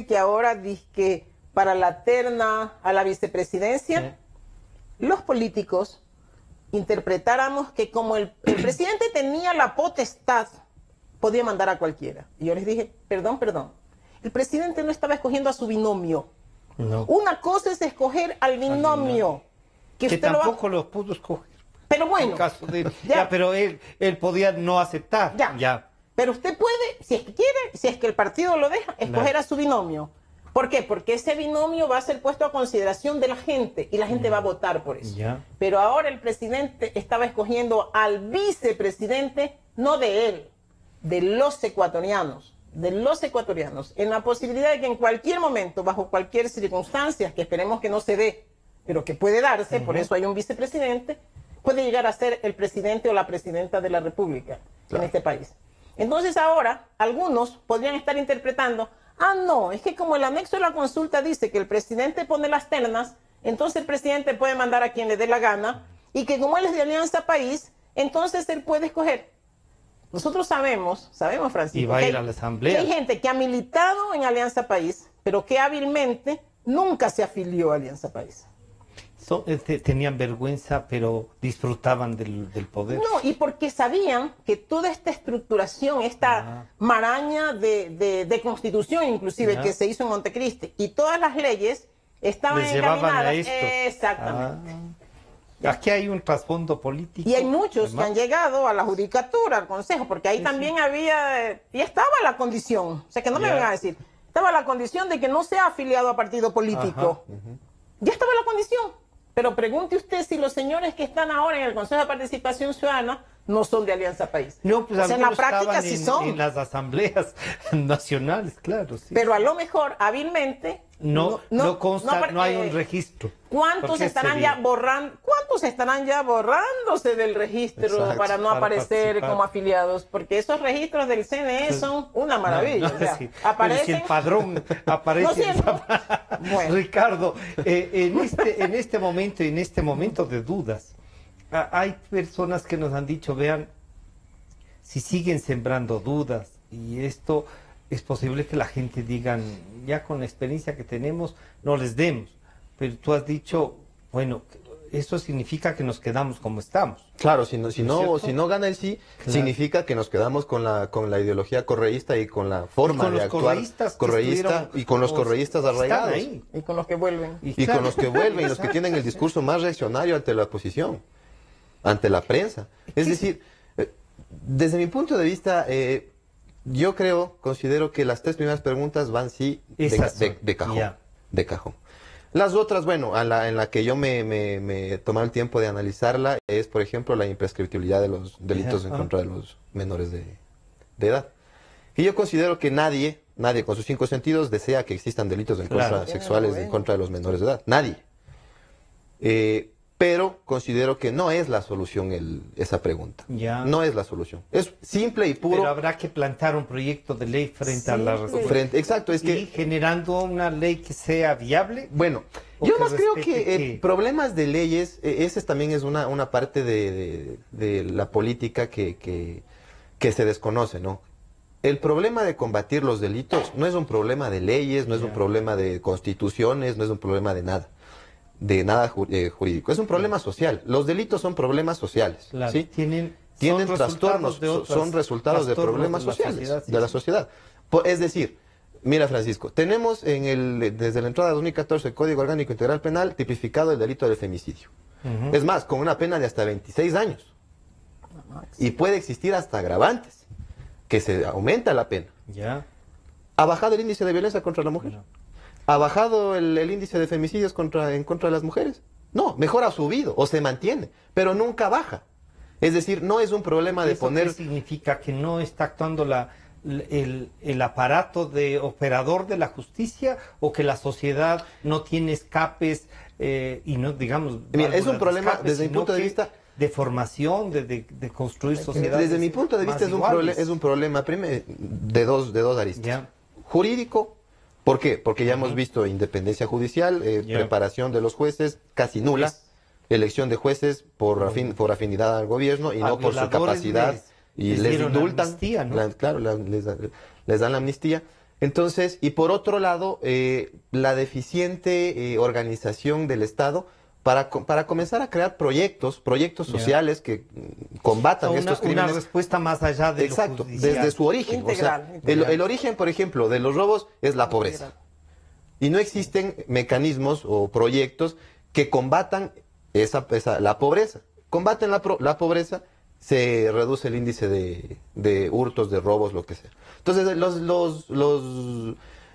que ahora dizque para la terna a la vicepresidencia, los políticos interpretáramos que como el presidente tenía la potestad podía mandar a cualquiera. Y yo les dije, perdón, el presidente no estaba escogiendo a su binomio. No. Una cosa es escoger al binomio. Que usted tampoco lo pudo escoger. Pero bueno. En caso de... ya. Pero él podía no aceptar. Ya. Pero usted puede, si es que quiere, si es que el partido lo deja, escoger a su binomio. ¿Por qué? Porque ese binomio va a ser puesto a consideración de la gente y la gente va a votar por eso. Ya. Pero ahora el presidente estaba escogiendo al vicepresidente, no de él, de los ecuatorianos, en la posibilidad de que en cualquier momento, bajo cualquier circunstancia, que esperemos que no se dé, pero que puede darse, por eso hay un vicepresidente, puede llegar a ser el presidente o la presidenta de la República en este país. Entonces ahora algunos podrían estar interpretando, no, es que como el anexo de la consulta dice que el presidente pone las ternas, entonces el presidente puede mandar a quien le dé la gana, y que como él es de Alianza País, entonces él puede escoger. Nosotros sabemos, Francisco, y va a ir a la asamblea, que hay gente que ha militado en Alianza País, pero que hábilmente nunca se afilió a Alianza País. Tenían vergüenza, pero disfrutaban del poder. No, y porque sabían que toda esta estructuración, esta maraña de constitución inclusive que se hizo en Montecristi, y todas las leyes estaban encaminadas a esto. Exactamente. Aquí hay un trasfondo político. Y hay muchos que han llegado a la judicatura, al consejo, porque ahí también había, y estaba la condición, o sea que no me vengan a decir, estaba la condición de que no sea afiliado a partido político. Ya estaba la condición. Pero pregunte usted si los señores que están ahora en el Consejo de Participación Ciudadana no son de Alianza País. No, pues o sea, en la práctica sí son. En las asambleas nacionales, claro. Sí. Pero a lo mejor, hábilmente, no consta, no hay un registro. ¿Cuántos estarán ya borrándose del registro para no aparecer como afiliados? Porque esos registros del CNE son una maravilla. O sea, sí. aparecen... Pero si el padrón aparece... Bueno. Ricardo, en este momento de dudas, hay personas que nos han dicho, vean, si siguen sembrando dudas, y esto es posible que la gente digan, ya con la experiencia que tenemos, no les demos. Pero tú has dicho, bueno, eso significa que nos quedamos como estamos. Claro, si no gana el sí, significa que nos quedamos con la ideología correísta y con la forma de actuar correísta, y con los correístas arraigados. Y con los que vuelven. Y con los que vuelven, y los que tienen el discurso más reaccionario ante la oposición, ante la prensa. Es decir, desde mi punto de vista, yo considero que las tres primeras preguntas van de cajón. De cajón. Las otras, bueno, en la que yo me tomé el tiempo de analizarla, es, por ejemplo, la imprescriptibilidad de los delitos en contra de los menores de edad. Y yo considero que nadie con sus cinco sentidos desea que existan delitos sexuales en contra de los menores de edad. Nadie. Pero considero que no es la solución esa pregunta. No es la solución. Es simple y puro. Pero habrá que plantar un proyecto de ley frente a la resolución. Exacto, es que... Y generando una ley que sea viable. Bueno, yo más creo que problemas de leyes, ese también es una parte de la política que se desconoce, ¿no? El problema de combatir los delitos no es un problema de leyes, no es un problema de constituciones, no es un problema de nada jurídico. Es un problema social. Los delitos son problemas sociales. Claro. ¿Sí? Tienen trastornos, son resultados de problemas sociales de la sociedad. Es decir, mira, Francisco, tenemos desde la entrada de 2014 el Código Orgánico Integral Penal tipificado el delito del femicidio. Es más, con una pena de hasta 26 años. Y puede existir hasta agravantes, que se aumenta la pena. ¿Ha bajado el índice de violencia contra la mujer? ¿Ha bajado el índice de femicidios en contra de las mujeres? No, mejor ha subido o se mantiene, pero nunca baja. Es decir, no es un problema de poner... ¿Qué significa? ¿Que no está actuando el aparato de operador de la justicia, o que la sociedad no tiene escapes y no, digamos... Mira, es un problema desde mi punto de vista... de formación, de construir sociedades. Desde mi punto de vista es un problema de dos aristas. Jurídico. ¿Por qué? Porque ya hemos visto independencia judicial, preparación de los jueces casi nula, elección de jueces por afinidad al gobierno y no por su capacidad, y les indultan, amnistía, ¿no? Claro, les dan la amnistía. Entonces, y por otro lado, la deficiente organización del Estado para comenzar a crear proyectos sociales que combatan estos crímenes. Una respuesta más allá de exacto, lo judicial. desde su origen. Integral, o sea, integral. El origen, por ejemplo, de los robos es la pobreza. Y no existen mecanismos o proyectos que combatan la pobreza. Combaten la pobreza, se reduce el índice de hurtos, de robos, lo que sea. Entonces,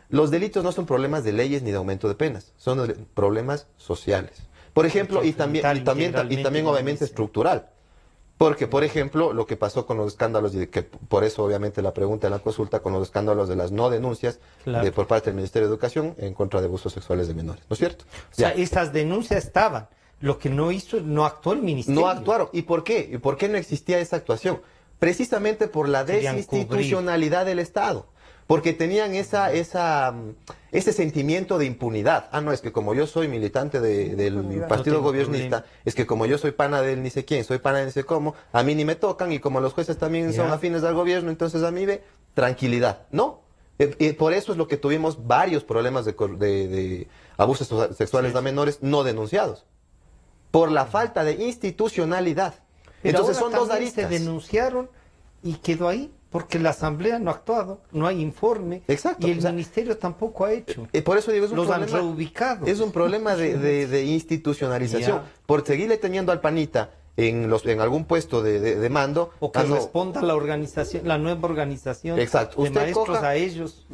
los delitos no son problemas de leyes ni de aumento de penas, son problemas sociales. Por ejemplo, y también obviamente estructural. Porque, por ejemplo, lo que pasó con los escándalos, y que por eso obviamente la pregunta en la consulta, con los escándalos de las no denuncias por parte del Ministerio de Educación en contra de abusos sexuales de menores, ¿no es cierto? O sea, esas denuncias estaban. Lo que no actuó el Ministerio. No actuaron. ¿Y por qué? ¿Y por qué no existía esa actuación? Precisamente por la desinstitucionalidad del Estado. Porque tenían ese sentimiento de impunidad. Ah, no, es que como yo soy militante del partido gobernista, es que como yo soy pana del ni sé quién, soy pana de ni sé cómo, a mí ni me tocan, y como los jueces también son afines al gobierno, entonces a mí tranquilidad. No. Por eso es lo que tuvimos varios problemas de abusos sexuales de menores no denunciados. Por la falta de institucionalidad. Pero entonces ahora son dos también aristas. se denunciaron y quedó ahí. Porque la Asamblea no ha actuado, no hay informe. Exacto. Y el Ministerio tampoco ha hecho. Por eso digo, Los han reubicado. Es un problema de institucionalización. Por seguirle teniendo al panita en algún puesto de mando. O que responda la organización, la nueva organización. Exacto. De Usted maestros a ellos.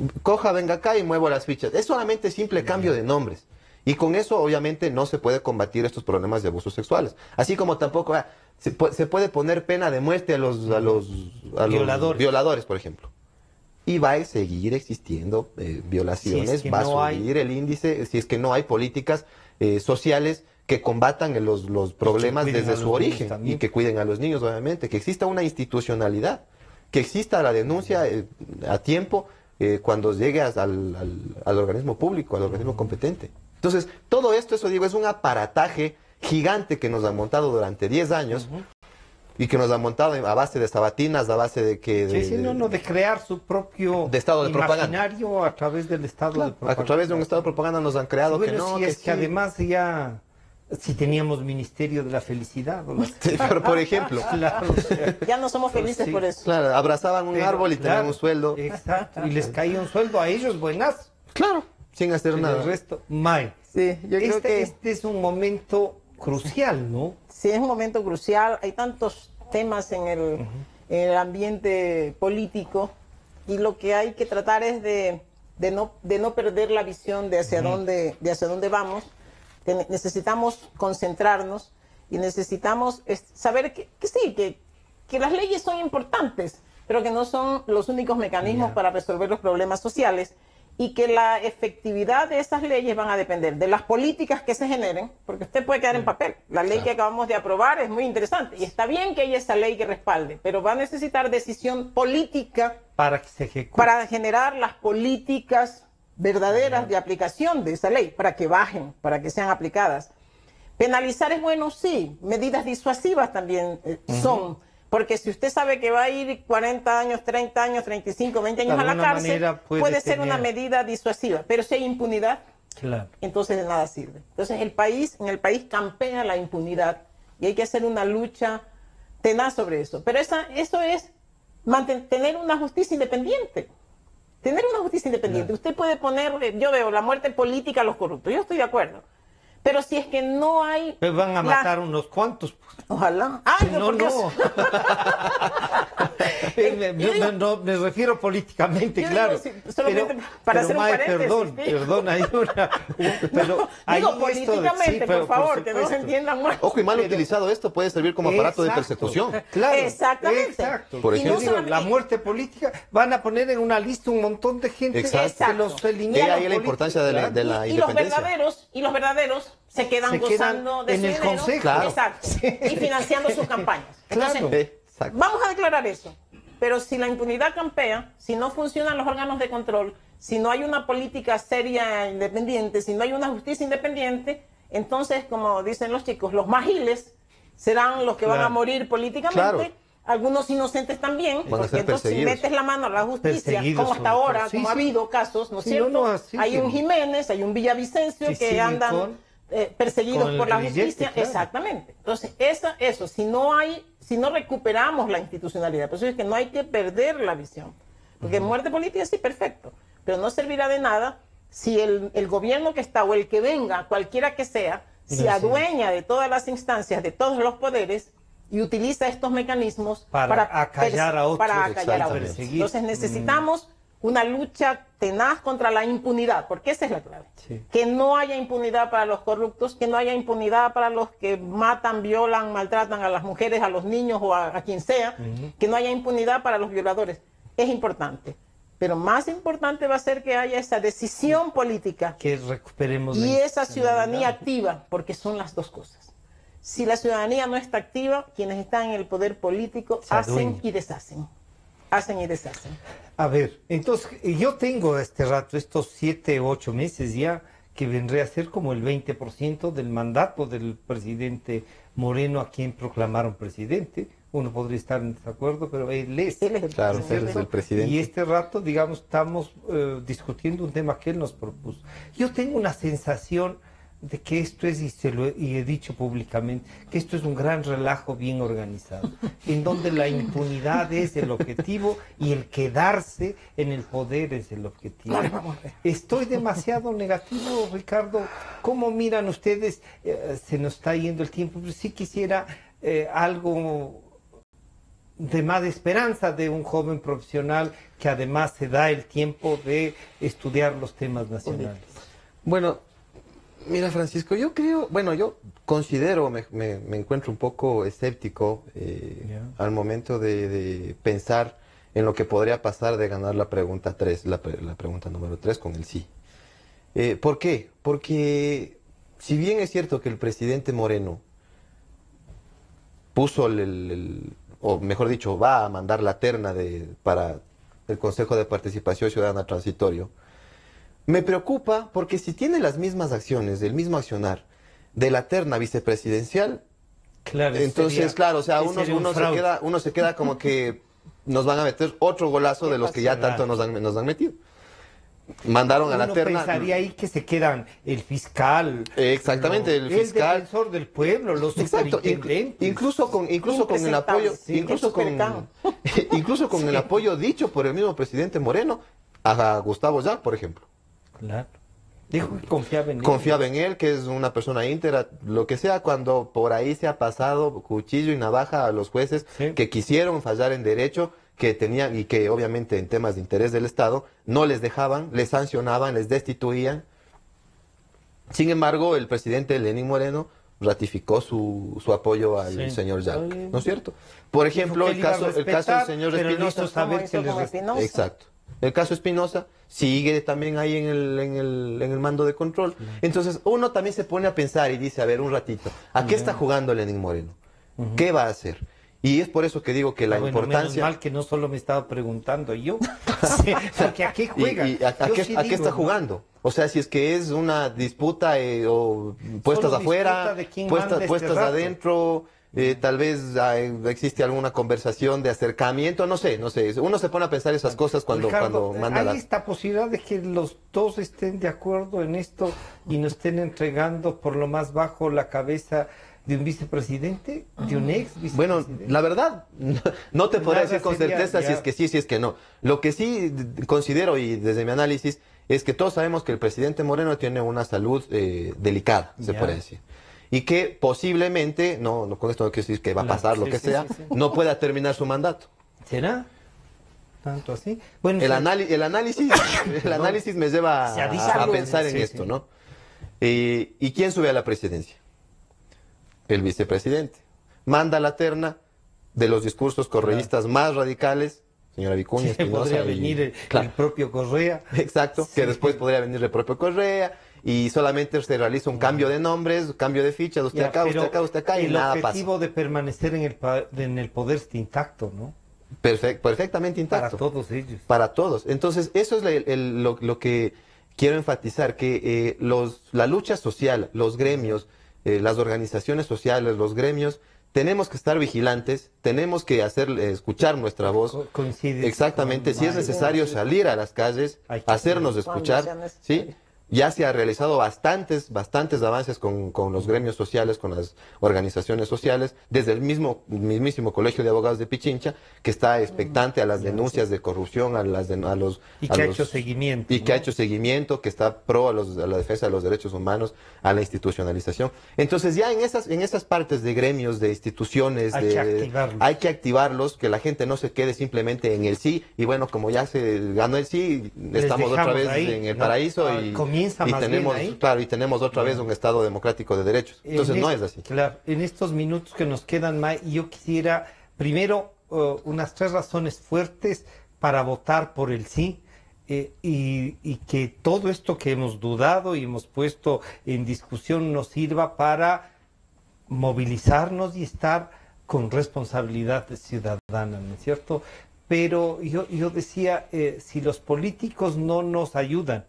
Venga acá y muevo las fichas. Es solamente simple cambio de nombres. Y con eso obviamente no se puede combatir estos problemas de abusos sexuales. Así como tampoco se puede poner pena de muerte a los violadores, por ejemplo. Y va a seguir existiendo violaciones, si es que va a subir el índice, si es que no hay políticas sociales que combatan los problemas desde su origen y que cuiden a los niños, obviamente, que exista una institucionalidad, que exista la denuncia a tiempo cuando llegue al organismo público, al organismo competente. Entonces, todo esto, eso digo, es un aparataje gigante que nos han montado durante 10 años y que nos han montado a base de sabatinas, a base de que... de crear su propio estado de imaginario propaganda. A través del estado de propaganda. A través de un estado de propaganda nos han creado que además ya... Si teníamos Ministerio de la Felicidad. Pero, por ejemplo. Claro, ya no somos felices por eso. Claro, abrazaban un árbol y tenían un sueldo. Exacto, y les caía un sueldo a ellos buenas. Claro, sin hacer nada. El resto, mal. Sí, yo creo que este es un momento crucial, ¿no? Sí, es un momento crucial. Hay tantos temas en el ambiente político y lo que hay que tratar es de no perder la visión de hacia dónde vamos. Necesitamos concentrarnos y necesitamos saber que las leyes son importantes, pero que no son los únicos mecanismos para resolver los problemas sociales, y que la efectividad de esas leyes van a depender de las políticas que se generen, porque usted puede quedar en papel. La ley que acabamos de aprobar es muy interesante y está bien que haya esa ley que respalde, pero va a necesitar decisión política para que se ejecute, para generar las políticas verdaderas de aplicación de esa ley, para que bajen, para que sean aplicadas. Penalizar es bueno, sí. Medidas disuasivas también son. Porque si usted sabe que va a ir 40 años, 30 años, 35, 20 años a la cárcel, puede ser una medida disuasiva. Pero si hay impunidad, entonces de nada sirve. Entonces en el país campea la impunidad y hay que hacer una lucha tenaz sobre eso. Pero eso es tener una justicia independiente. Tener una justicia independiente. Usted puede poner, yo veo la muerte política a los corruptos, yo estoy de acuerdo. Pero si es que no hay... Pues van a matar unos cuantos. Ojalá. ¡Ay, no, por Dios! Me refiero políticamente, claro. Digo, solamente para hacer un paréntesis. Perdón, hay políticamente, por favor, que no se entiendan mal. Ojo, y mal utilizado esto puede servir como aparato de persecución. Claro. Exactamente. Exacto. Por ejemplo, la muerte política, van a poner en una lista un montón de gente que los elimina. Y ahí la importancia de la independencia. Y los verdaderos se quedan gozando de en su el dinero. consejo. Claro. Exacto. Y financiando sus campañas. Entonces, Exacto. vamos a declarar eso. Pero si la impunidad campea, si no funcionan los órganos de control, si no hay una política seria independiente, si no hay una justicia independiente, entonces, como dicen los chicos, los mágiles serán los que van a morir políticamente. Algunos inocentes también, porque entonces si metes la mano a la justicia, como hasta ahora, como ha habido casos, ¿no es cierto? Hay un Jiménez, hay un Villavicencio que andan perseguidos por la justicia. Claro. Exactamente. Entonces, si no recuperamos la institucionalidad, por eso es que no hay que perder la visión. Porque muerte política sí, perfecto, pero no servirá de nada si el gobierno que está o el que venga, cualquiera que sea, se adueña de todas las instancias, de todos los poderes y utiliza estos mecanismos para acallar a otros. Entonces necesitamos una lucha tenaz contra la impunidad, porque esa es la clave. Sí. Que no haya impunidad para los corruptos, que no haya impunidad para los que matan, violan, maltratan a las mujeres, a los niños o a quien sea, que no haya impunidad para los violadores. Es importante, pero más importante va a ser que haya esa decisión política que recuperemos y esa ciudadanía activa, porque son las dos cosas. Si la ciudadanía no está activa, quienes están en el poder político hacen y deshacen. Hacen y deshacen. A ver, entonces yo tengo este rato, estos 7 u 8 meses ya, que vendré a ser como el 20% del mandato del presidente Moreno, a quien proclamaron presidente. Uno podría estar en desacuerdo, pero él es. Él es el presidente. Y este rato, digamos, estamos discutiendo un tema que él nos propuso. Yo tengo una sensación de que esto es, y he dicho públicamente, que esto es un gran relajo bien organizado, en donde la impunidad es el objetivo y el quedarse en el poder es el objetivo. Estoy demasiado negativo, Ricardo. ¿Cómo miran ustedes? Se nos está yendo el tiempo, pero sí quisiera algo de más esperanza de un joven profesional que además se da el tiempo de estudiar los temas nacionales. Bueno, mira, Francisco, yo considero, me encuentro un poco escéptico al momento de pensar en lo que podría pasar de ganar la pregunta 3, la pregunta número 3 con el sí. ¿Por qué? Porque si bien es cierto que el presidente Moreno puso o mejor dicho, va a mandar la terna para el Consejo de Participación Ciudadana Transitorio, me preocupa porque si tiene las mismas acciones, el mismo accionar de la terna vicepresidencial, claro, entonces, claro, o sea, uno se queda como que nos van a meter otro golazo de los que ya tanto nos han metido. Mandaron a la terna. Pensaría ahí que se quedan el fiscal. Exactamente, el fiscal. El defensor del pueblo, los superintendentes. Incluso con el apoyo, incluso con el apoyo dicho por el mismo presidente Moreno a Gustavo Yar, por ejemplo. Claro. Dijo que confiaba en él. Confiaba en él, que es una persona íntegra, lo que sea, cuando por ahí se ha pasado cuchillo y navaja a los jueces que quisieron fallar en derecho, que tenían y que obviamente en temas de interés del Estado no les dejaban, les sancionaban, les destituían. Sin embargo, el presidente Lenín Moreno ratificó su apoyo al señor Yar, ¿no es cierto? Por ejemplo, el caso del señor Espinosa. Exacto. El caso Espinosa sigue también ahí en el mando de control. Entonces, uno también se pone a pensar y dice, a ver, un ratito, ¿a qué está jugando Lenín Moreno? ¿Qué va a hacer? Y es por eso que digo que la importancia... Menos mal que no solo me estaba preguntando yo, porque ¿a qué juega? ¿A qué está jugando? O sea, si es que es una disputa o puestas afuera, puestas adentro, tal vez existe alguna conversación de acercamiento, no sé. Uno se pone a pensar esas cosas cuando manda ¿hay esta posibilidad de que los dos estén de acuerdo en esto y nos estén entregando por lo más bajo la cabeza de un vicepresidente, de un ex vicepresidente? Bueno, la verdad, no te podría decir con certeza si es que sí, si es que no. Lo que sí considero, y desde mi análisis, es que todos sabemos que el presidente Moreno tiene una salud delicada, se puede decir. Y que posiblemente, no con esto no quiero decir que va a pasar lo que sea, no pueda terminar su mandato. ¿Será? ¿Tanto así? Bueno, el análisis me lleva a pensar en esto, ¿no? ¿Y quién sube a la presidencia? El vicepresidente. Manda la terna de los discursos correístas más radicales, señora Vicuña, Espinosa. Podría venir el propio Correa. Exacto, que después podría venir el propio Correa, y solamente se realiza un cambio de nombres, cambio de fichas, usted acá, y nada pasa. El objetivo de permanecer en el poder está intacto, ¿no? Perfectamente intacto. Para todos ellos. Para todos. Entonces, eso es lo que quiero enfatizar, que la lucha social, los gremios, las organizaciones sociales, los gremios, tenemos que estar vigilantes, tenemos que escuchar nuestra voz. Coincide. Exactamente, si es necesario salir a las calles, hacernos escuchar, ¿sí? Ya se ha realizado bastantes avances con los gremios sociales, con las organizaciones sociales, desde el mismísimo Colegio de Abogados de Pichincha, que está expectante a las denuncias de corrupción, Y que ha hecho seguimiento. y que ha hecho seguimiento, que está pro a la defensa de los derechos humanos, a la institucionalización. Entonces ya en esas partes de gremios, de instituciones, hay que activarlos, que la gente no se quede simplemente en el sí, y bueno, como ya se ganó el sí, estamos otra vez ahí, en el paraíso y tenemos otra vez un Estado democrático de derechos. Entonces no es así. Claro, en estos minutos que nos quedan, May, yo quisiera primero unas 3 razones fuertes para votar por el sí. Y que todo esto que hemos dudado y hemos puesto en discusión nos sirva para movilizarnos y estar con responsabilidad ciudadana, ¿no es cierto? Pero yo decía, si los políticos no nos ayudan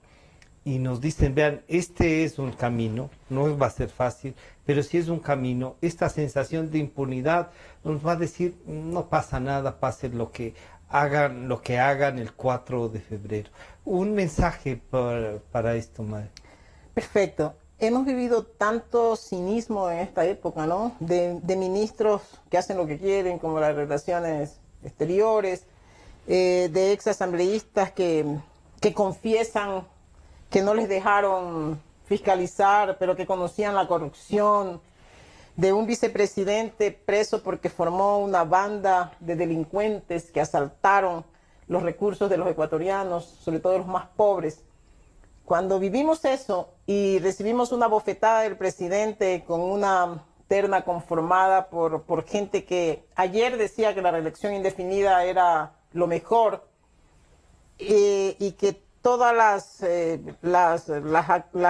y nos dicen, vean, este es un camino, no va a ser fácil, pero si es un camino, esta sensación de impunidad nos va a decir, no pasa nada, pase lo que hagan el 4 de febrero. Un mensaje para esto, Madre. Perfecto. Hemos vivido tanto cinismo en esta época, ¿no? De ministros que hacen lo que quieren, como las relaciones exteriores, de ex asambleístas que confiesan que no les dejaron fiscalizar, pero que conocían la corrupción, de un vicepresidente preso porque formó una banda de delincuentes que asaltaron los recursos de los ecuatorianos, sobre todo de los más pobres. Cuando vivimos eso y recibimos una bofetada del presidente con una terna conformada por gente que ayer decía que la reelección indefinida era lo mejor, y que todas las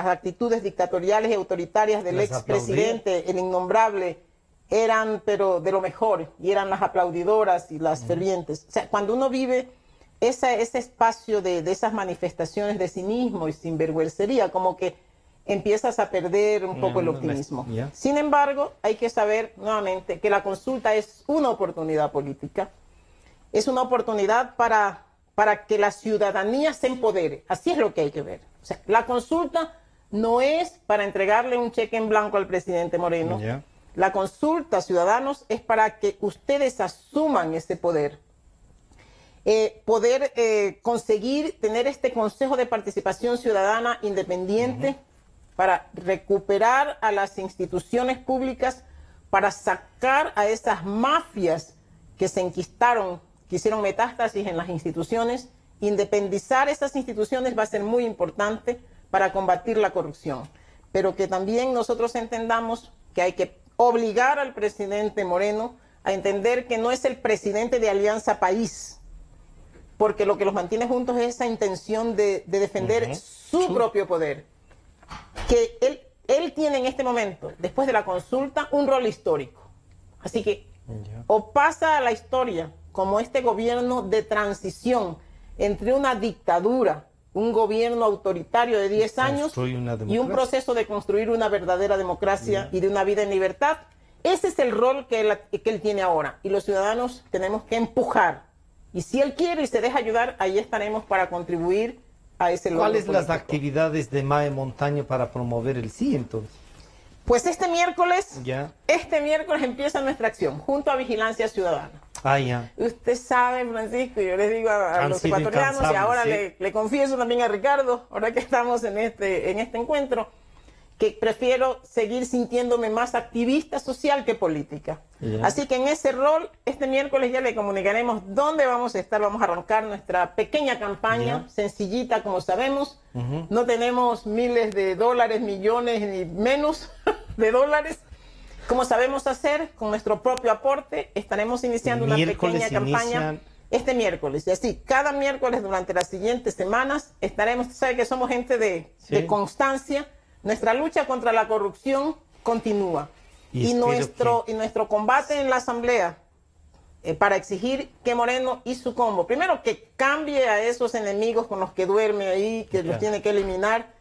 actitudes dictatoriales y autoritarias del expresidente, el innombrable, eran pero de lo mejor, y eran las aplaudidoras y las fervientes. O sea, cuando uno vive ese espacio de esas manifestaciones de cinismo y sinvergüencería, como que empiezas a perder un poco el optimismo. Sin embargo, hay que saber nuevamente que la consulta es una oportunidad política, es una oportunidad para que la ciudadanía se empodere. Así es lo que hay que ver. O sea, la consulta no es para entregarle un cheque en blanco al presidente Moreno. La consulta, ciudadanos, es para que ustedes asuman ese poder. Conseguir tener este Consejo de Participación Ciudadana independiente para recuperar a las instituciones públicas, para sacar a esas mafias que se enquistaron, que hicieron metástasis en las instituciones. Independizar esas instituciones va a ser muy importante para combatir la corrupción, pero que también nosotros entendamos que hay que obligar al presidente Moreno a entender que no es el presidente de Alianza País, porque lo que los mantiene juntos es esa intención de defender su propio poder, que él tiene en este momento, después de la consulta, un rol histórico. Así que o pasa a la historia como este gobierno de transición entre una dictadura, un gobierno autoritario de 10 años y un proceso de construir una verdadera democracia y de una vida en libertad. Ese es el rol que él tiene ahora, y los ciudadanos tenemos que empujar. Y si él quiere y se deja ayudar, ahí estaremos para contribuir a ese logro ¿Cuáles político. las actividades de MAE Montaño para promover el sí, entonces? Pues este miércoles empieza nuestra acción, junto a Vigilancia Ciudadana. Usted sabe, Francisco, yo les digo a los ecuatorianos, y ahora le confieso también a Ricardo, ahora que estamos en este encuentro, que prefiero seguir sintiéndome más activista social que política. Así que en ese rol, este miércoles ya le comunicaremos dónde vamos a estar. Vamos a arrancar nuestra pequeña campaña, sencillita como sabemos. No tenemos miles de dólares, millones ni menos de dólares. Como sabemos hacer, con nuestro propio aporte, estaremos iniciando una pequeña campaña este miércoles. Y así, cada miércoles durante las siguientes semanas estaremos, sabe que somos gente de constancia. Nuestra lucha contra la corrupción continúa. Y nuestro combate en la Asamblea para exigir que Moreno y su combo, primero que cambie a esos enemigos con los que duerme ahí, que los tiene que eliminar,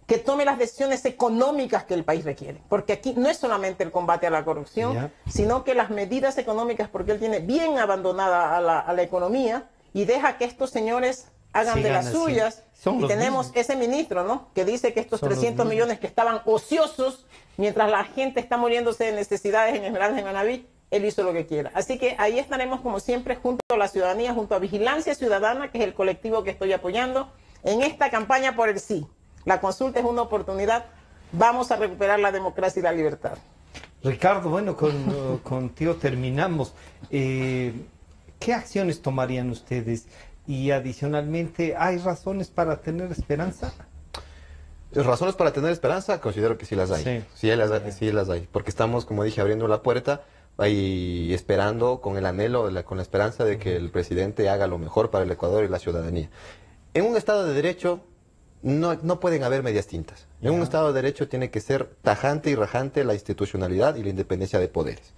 que tome las decisiones económicas que el país requiere. Porque aquí no es solamente el combate a la corrupción, sino que las medidas económicas, porque él tiene bien abandonada a la economía y deja que estos señores hagan de Sigan las así. suyas. Son Y los tenemos mismos. ese ministro, ¿no? Que dice que estos Son los 300 mismos. millones que estaban ociosos, mientras la gente está muriéndose de necesidades en Esmeraldas, en Manaví, él hizo lo que quiera. Así que ahí estaremos, como siempre, junto a la ciudadanía, junto a Vigilancia Ciudadana, que es el colectivo que estoy apoyando, en esta campaña por el sí. La consulta es una oportunidad. Vamos a recuperar la democracia y la libertad. Ricardo, bueno, contigo terminamos. ¿Qué acciones tomarían ustedes? Y adicionalmente, ¿hay razones para tener esperanza? Razones para tener esperanza, considero que sí las hay. Sí. Sí las hay. Porque estamos, como dije, abriendo la puerta y esperando con el anhelo, con la esperanza de que el presidente haga lo mejor para el Ecuador y la ciudadanía. En un Estado de Derecho no pueden haber medias tintas. En un Estado de Derecho tiene que ser tajante y rajante la institucionalidad y la independencia de poderes.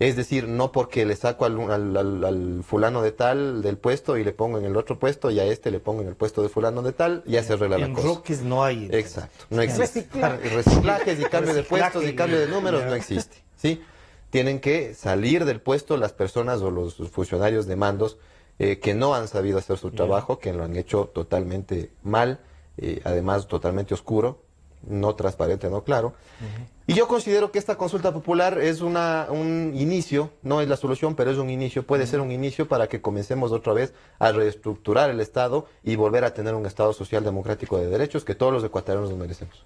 Es decir, no porque le saco al fulano de tal del puesto y le pongo en el otro puesto y a este le pongo en el puesto de fulano de tal, ya se arregla la cosa. Enroques no hay. Exacto, no existe. Reciclaje. Reciclajes y cambio de Reciclaje puestos y cambio de números ya. no existe. ¿Sí? Tienen que salir del puesto las personas o los funcionarios de mandos que no han sabido hacer su trabajo, que lo han hecho totalmente mal, además totalmente oscuro, no transparente, no claro. Y yo considero que esta consulta popular es un inicio, no es la solución, pero es un inicio, puede ser un inicio para que comencemos otra vez a reestructurar el Estado y volver a tener un Estado social democrático de derechos que todos los ecuatorianos nos merecemos.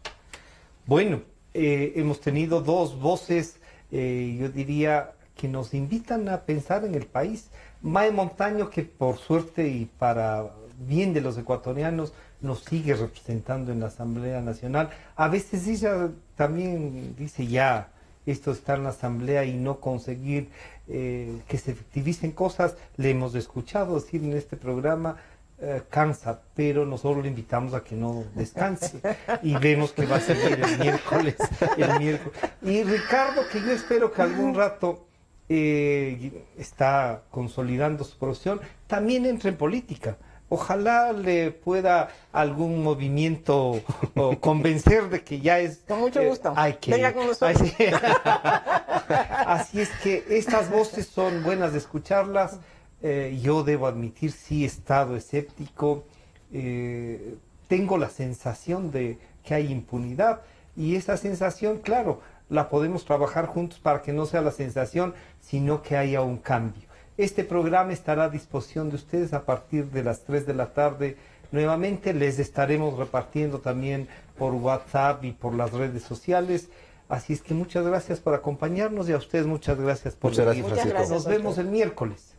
Bueno, hemos tenido dos voces, yo diría, que nos invitan a pensar en el país. Mae Montaño, que por suerte y para bien de los ecuatorianos, nos sigue representando en la Asamblea Nacional. A veces ella también dice, ya, esto está en la Asamblea y no conseguir que se efectivicen cosas. Le hemos escuchado decir en este programa, cansa, pero nosotros le invitamos a que no descanse y vemos que va a seguir el miércoles. Y Ricardo, que yo espero que algún rato está consolidando su profesión, también entre en política. Ojalá le pueda algún movimiento convencer de que ya es... Con mucho gusto. Venga con nosotros. Así es que estas voces son buenas de escucharlas. Yo debo admitir, sí he estado escéptico. Tengo la sensación de que hay impunidad. Y esa sensación, claro, la podemos trabajar juntos para que no sea la sensación, sino que haya un cambio. Este programa estará a disposición de ustedes a partir de las 3 de la tarde. Nuevamente les estaremos repartiendo también por WhatsApp y por las redes sociales. Así es que muchas gracias por acompañarnos y a ustedes muchas gracias por venir. Muchas gracias, Francisco. Muchas gracias. Nos vemos el miércoles.